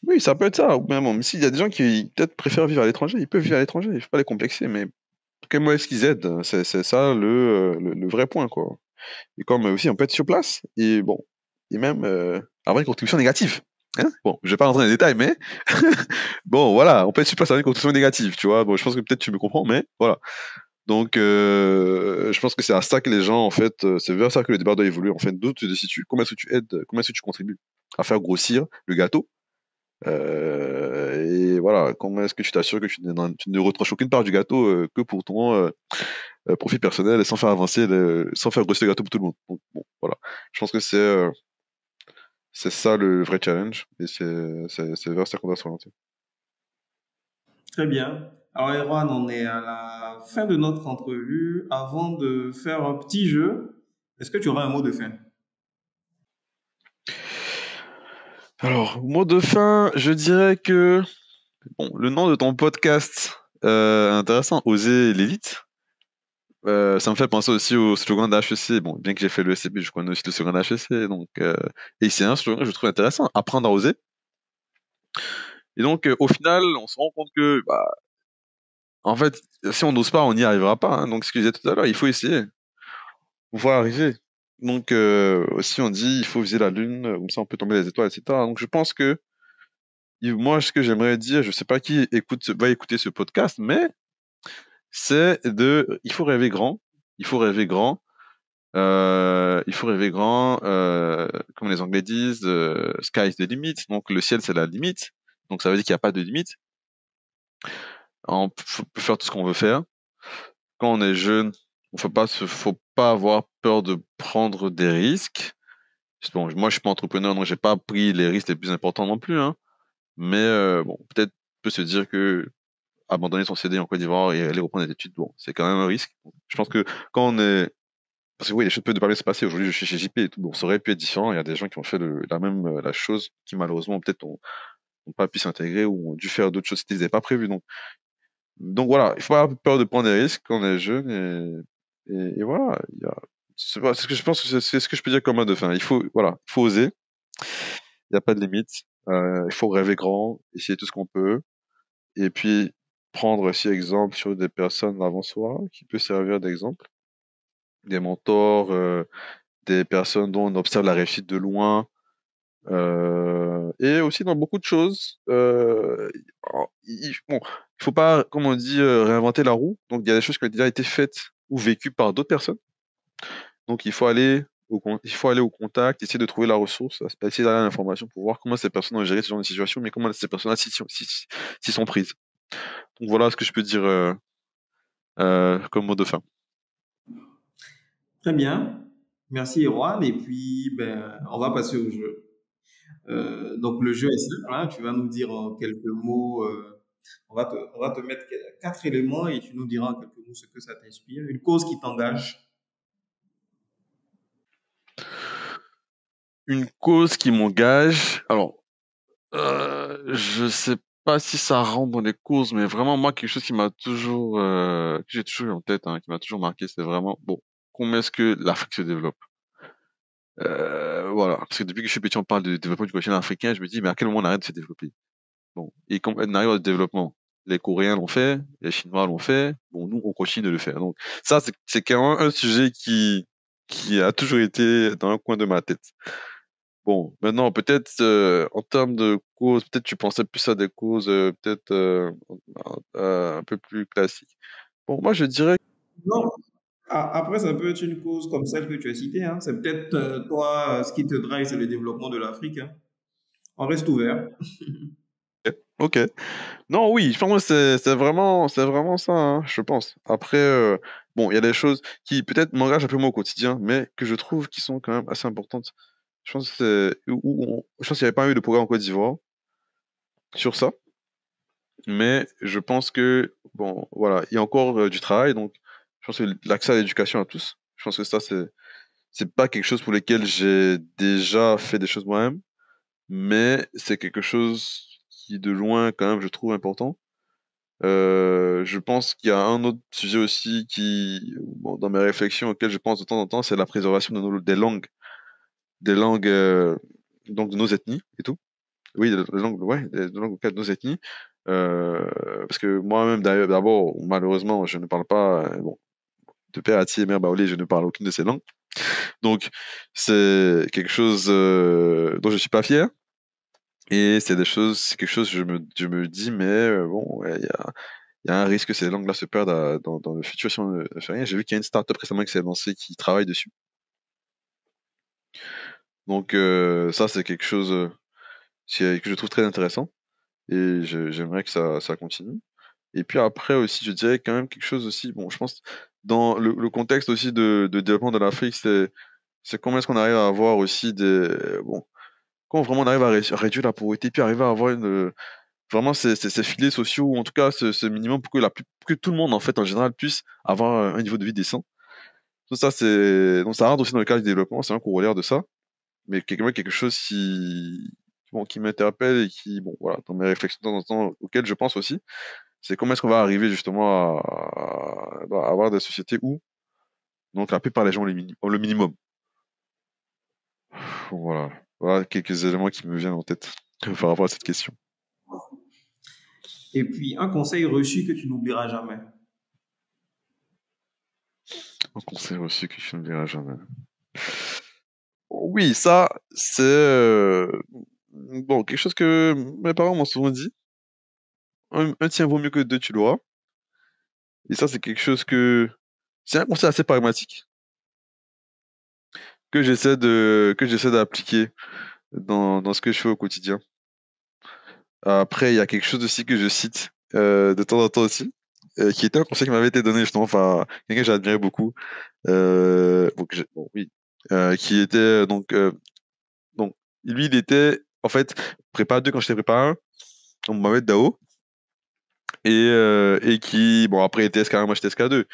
Oui, ça peut être ça. Ou même, mais s'il y a des gens qui peut-être préfèrent vivre à l'étranger, ils peuvent vivre à l'étranger. Il ne faut pas les complexer. Mais comment est-ce qu'ils aident? C'est ça le vrai point, quoi. Et comme aussi, on peut être sur place et bon, et même avoir une contribution négative. Hein, bon, je vais pas rentrer dans les détails, mais bon, voilà, on peut être sur place avec une contribution négative, tu vois. Bon, je pense que peut-être tu me comprends, mais voilà. Donc, je pense que c'est à ça que les gens, en fait, c'est vers ça que le débat doit évoluer. En fait, d'où tu te situes, comment est-ce que tu aides, comment est-ce que tu contribues à faire grossir le gâteau et voilà, comment est-ce que tu t'assures que tu ne retranches aucune part du gâteau que pour ton profit personnel et sans faire avancer, sans faire grossir le gâteau pour tout le monde. Donc, bon, voilà. Je pense que c'est ça le vrai challenge et c'est vers ça qu'on doit s'orienter. Très bien. Alors, Erwan, on est à la fin de notre entrevue. Avant de faire un petit jeu, est-ce que tu auras un mot de fin? Alors, mot de fin, je dirais que Bon, le nom de ton podcast, intéressant, Oser l'élite. Ça me fait penser aussi au slogan d'HEC. Bon, bien que j'ai fait le SCP, je connais aussi le slogan d'HEC. Donc, et c'est un slogan que je trouve intéressant, apprendre à oser. Et donc, au final, on se rend compte que, bah, en fait, si on n'ose pas, on n'y arrivera pas. Hein. Donc, ce que je disais tout à l'heure, il faut essayer pour pouvoir arriver. Donc, aussi, on dit, il faut viser la lune, comme ça, on peut tomber les étoiles, etc. Donc, je pense que, moi, ce que j'aimerais dire, je sais pas qui va écouter ce podcast, mais il faut rêver grand. Il faut rêver grand. Il faut rêver grand, comme les Anglais disent, sky is the limit. Donc le ciel c'est la limite. Donc ça veut dire qu'il n'y a pas de limite. Peut faire tout ce qu'on veut faire. Quand on est jeune, faut pas avoir peur de prendre des risques. Bon, moi je suis pas entrepreneur, donc j'ai pas pris les risques les plus importants non plus. Hein. Mais bon, peut-être peut se dire que abandonner son CD en Côte d'Ivoire et aller reprendre des études, bon, c'est quand même un risque. Je pense que quand on est Parce que oui, les choses peuvent ne pas bien se passer. Aujourd'hui, je suis chez JP et tout. Bon, ça aurait pu être différent. Il y a des gens qui ont fait la chose, qui malheureusement peut-être ont pas pu s'intégrer ou ont dû faire d'autres choses qu'ils n'avaient pas prévues. Donc voilà, il faut pas avoir peur de prendre des risques quand on est jeune et voilà. C'est ce que je pense, que c'est ce que je peux dire comme mot de fin. Voilà, il faut oser. Il n'y a pas de limite. Il faut rêver grand, essayer tout ce qu'on peut. Et puis, prendre aussi exemple sur des personnes avant soi qui peut servir d'exemple. Des mentors, des personnes dont on observe la réussite de loin, et aussi dans beaucoup de choses. Bon, il faut pas, comme on dit, réinventer la roue. Donc il y a des choses qui ont déjà été faites ou vécues par d'autres personnes. Donc il faut aller au contact, essayer de trouver la ressource, essayer d'aller à l'information pour voir comment ces personnes ont géré ce genre de situation, mais comment ces personnes-là s'y sont prises. Donc voilà ce que je peux dire comme mot de fin. Très bien. Merci, Erwan. Et puis, ben, on va passer au jeu. Donc, le jeu est simple. Hein. Tu vas nous dire en quelques mots, on va te mettre quatre éléments et tu nous diras en quelques mots ce que ça t'inspire. Une cause qui t'engage. Une cause qui m'engage. Alors, je sais pas si ça rentre dans les causes, mais vraiment moi quelque chose qui m'a toujours, que j'ai toujours eu en tête, hein, qui m'a toujours marqué, c'est vraiment bon. Comment est-ce que l'Afrique se développe? Voilà, parce que depuis que je suis petit, on parle de développement du continent africain. Je me dis, mais à quel moment on arrête de se développer? Bon, et quand on arrive au développement, les Coréens l'ont fait, les Chinois l'ont fait. Bon, nous on continue de le faire. Donc ça, c'est quand même un sujet qui a toujours été dans un coin de ma tête. Bon, maintenant, peut-être en termes de causes, peut-être tu pensais plus à des causes peut-être un peu plus classiques. Bon, moi, je dirais, Non. Après, ça peut être une cause comme celle que tu as citée. Hein. C'est peut-être toi, ce qui te drive, c'est le développement de l'Afrique. Hein. On reste ouvert. ok. Non, oui, je pense que c'est vraiment ça, hein, je pense. Après, bon, il y a des choses qui peut-être m'engagent un peu moins au quotidien, mais que je trouve qui sont quand même assez importantes. Je pense que je pense qu'il n'y avait pas eu de programme en Côte d'Ivoire sur ça, mais je pense que, bon, voilà, il y a encore du travail, donc je pense que l'accès à l'éducation à tous, je pense que ça, c'est pas quelque chose pour lequel j'ai déjà fait des choses moi-même, mais c'est quelque chose qui, de loin, quand même, je trouve important. Je pense qu'il y a un autre sujet aussi bon, dans mes réflexions auxquelles je pense de temps en temps, c'est la préservation des langues, donc de nos ethnies et tout. Oui, des langues, ouais, des langues auxquelles de nos ethnies. Parce que moi-même, d'ailleurs, d'abord, malheureusement, je ne parle pas, bon, de père Ati et mère Baoulé, je ne parle aucune de ces langues. Donc, c'est quelque chose dont je suis pas fier. Et c'est quelque chose, je me dis, mais bon, ouais, il y a un risque que ces langues-là se perdent dans le futur si on ne fait rien. J'ai vu qu'il y a une start-up récemment qui s'est lancée qui travaille dessus. Donc, ça, c'est quelque chose que je trouve très intéressant. Et j'aimerais que ça continue. Et puis après aussi, je dirais quand même quelque chose aussi, bon, je pense, dans le contexte aussi de développement de l'Afrique, c'est comment est-ce qu'on arrive à avoir aussi bon, comment vraiment on arrive à réduire la pauvreté, puis arriver à avoir vraiment ces filets sociaux, ou en tout cas ce minimum pour que pour que tout le monde, en fait, en général, puisse avoir un niveau de vie décent. Tout ça, donc ça rentre aussi dans le cadre du développement, c'est un corollaire de ça, mais quelque chose bon, qui m'interpelle et qui, bon, voilà, dans mes réflexions de temps en temps, auxquelles je pense aussi, c'est comment est-ce qu'on va arriver justement à avoir des sociétés où, donc, la plupart des gens ont le minimum. Voilà. Voilà quelques éléments qui me viennent en tête par rapport à cette question. Et puis, un conseil reçu que tu n'oublieras jamais. Un conseil reçu que je ne verrai jamais. Oui, ça, c'est bon, quelque chose que mes parents m'ont souvent dit. Un tien vaut mieux que deux, tu l'auras. Et ça, c'est quelque chose que... C'est un conseil assez pragmatique que j'essaie d'appliquer dans ce que je fais au quotidien. Après, il y a quelque chose aussi que je cite de temps en temps aussi, qui était un conseil qui m'avait été donné justement par quelqu'un que j'admirais beaucoup. Bon, oui, qui était donc lui, il était en fait prépa 2 quand j'étais prépa 1, donc Mohamed Dao, et qui, bon, après, était SK1, moi j'étais SK2.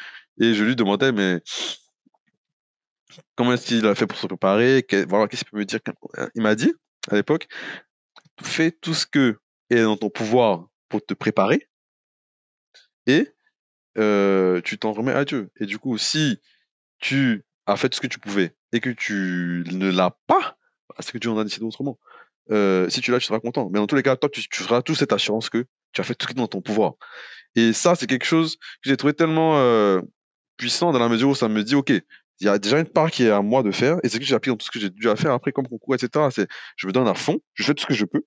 Et je lui demandais, mais comment est-ce qu'il a fait pour se préparer? Voilà, qu'est-ce qu'il peut me dire? Il m'a dit, à l'époque, fais tout ce que est dans ton pouvoir pour te préparer et tu t'en remets à Dieu. Et du coup, si tu as fait tout ce que tu pouvais et que tu ne l'as pas, bah, c'est que Dieu en a décidé autrement. Si tu l'as, tu seras content. Mais dans tous les cas, toi, tu feras toute cette assurance que tu as fait tout ce qui est dans ton pouvoir. Et ça, c'est quelque chose que j'ai trouvé tellement puissant dans la mesure où ça me dit, OK, il y a déjà une part qui est à moi de faire, et c'est ce que j'ai appris dans tout ce que j'ai dû à faire après comme concours, etc. C'est, je me donne à fond, je fais tout ce que je peux,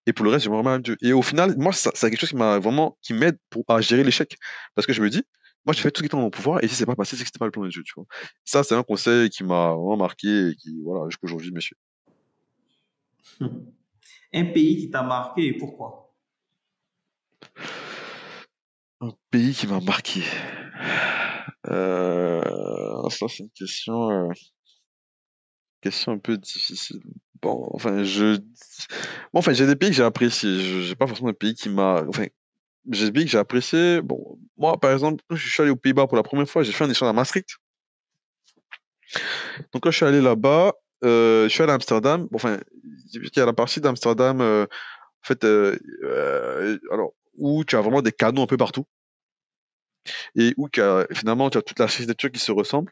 et pour le reste, je me remets à Dieu. Et au final, moi, ça, c'est quelque chose qui m'aide à gérer l'échec. Parce que je me dis, moi, j'ai fait tout ce qui était en mon pouvoir, et si c'est pas passé, c'est que c'était pas le plan de Dieu, tu vois. Ça, c'est un conseil qui m'a vraiment marqué, et qui, voilà, jusqu'à aujourd'hui, me suit. Un pays qui t'a marqué et pourquoi? Un pays qui m'a marqué. Ça, c'est une question un peu difficile. Bon, enfin, j'ai des pays que j'ai appréciés. J'ai pas forcément un pays qui m'a, enfin, j'ai des pays que j'ai appréciés. Bon, moi, par exemple, quand je suis allé aux Pays-Bas pour la première fois, j'ai fait un échange à Maastricht. Donc, quand je suis allé là-bas, je suis allé à Amsterdam. Bon, enfin, j'ai vu qu'il y a la partie d'Amsterdam, en fait, alors, où tu as vraiment des canaux un peu partout. Et où finalement, tu as toute l'architecture qui se ressemble.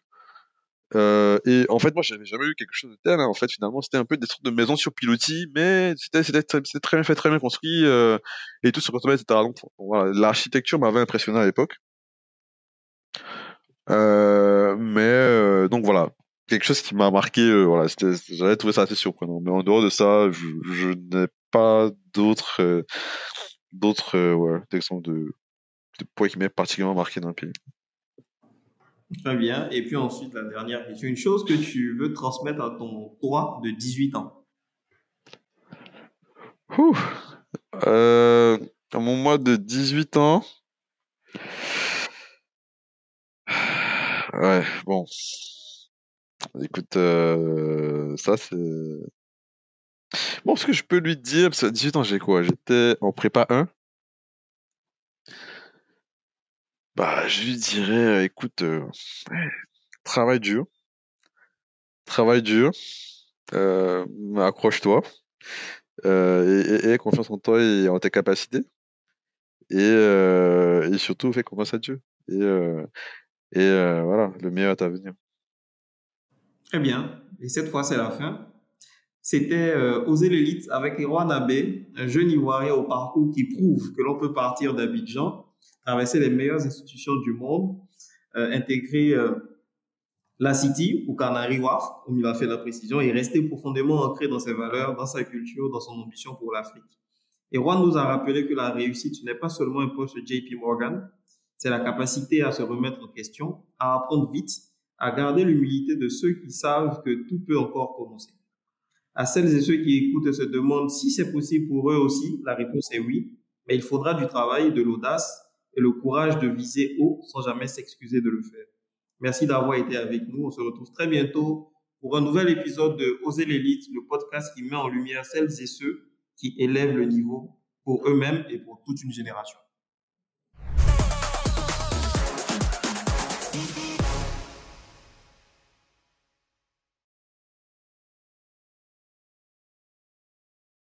Et en fait, moi, j'avais jamais eu quelque chose de tel, hein. En fait, finalement, c'était un peu des sortes de maisons sur pilotis, mais c'était très bien fait, très bien construit, et tout se ressemblait, etc. Donc, voilà, l'architecture m'avait impressionné à l'époque. Donc voilà, quelque chose qui m'a marqué, voilà, j'avais trouvé ça assez surprenant. Mais en dehors de ça, je n'ai pas ouais, d'exemples de points qui m'aient particulièrement marqué dans le pays. Très bien. Et puis ensuite, la dernière question. Une chose que tu veux transmettre à ton toi de 18 ans. Ouh. Euh, à mon mois de 18 ans, ouais, bon, écoute, ça c'est... Bon, ce que je peux lui dire, parce qu'à 18 ans, j'ai quoi? J'étais en prépa 1. Bah, je lui dirais, écoute, ouais, travaille dur, travaille dur, accroche-toi, et aie confiance en toi et en tes capacités, et surtout, fais confiance à Dieu. Voilà, le meilleur est à venir. Très bien. Et cette fois, c'est la fin. C'était Oser l'élite avec Erwan Abbé, un jeune Ivoirien au parcours qui prouve que l'on peut partir d'Abidjan, traverser les meilleures institutions du monde, intégrer la City ou Canary Wharf, comme il a fait la précision, et rester profondément ancré dans ses valeurs, dans sa culture, dans son ambition pour l'Afrique. Erwan nous a rappelé que la réussite, ce n'est pas seulement un poste JP Morgan, c'est la capacité à se remettre en question, à apprendre vite, à garder l'humilité de ceux qui savent que tout peut encore commencer. À celles et ceux qui écoutent et se demandent si c'est possible pour eux aussi, la réponse est oui, mais il faudra du travail, de l'audace et le courage de viser haut sans jamais s'excuser de le faire. Merci d'avoir été avec nous. On se retrouve très bientôt pour un nouvel épisode de Oser l'élite, le podcast qui met en lumière celles et ceux qui élèvent le niveau pour eux-mêmes et pour toute une génération.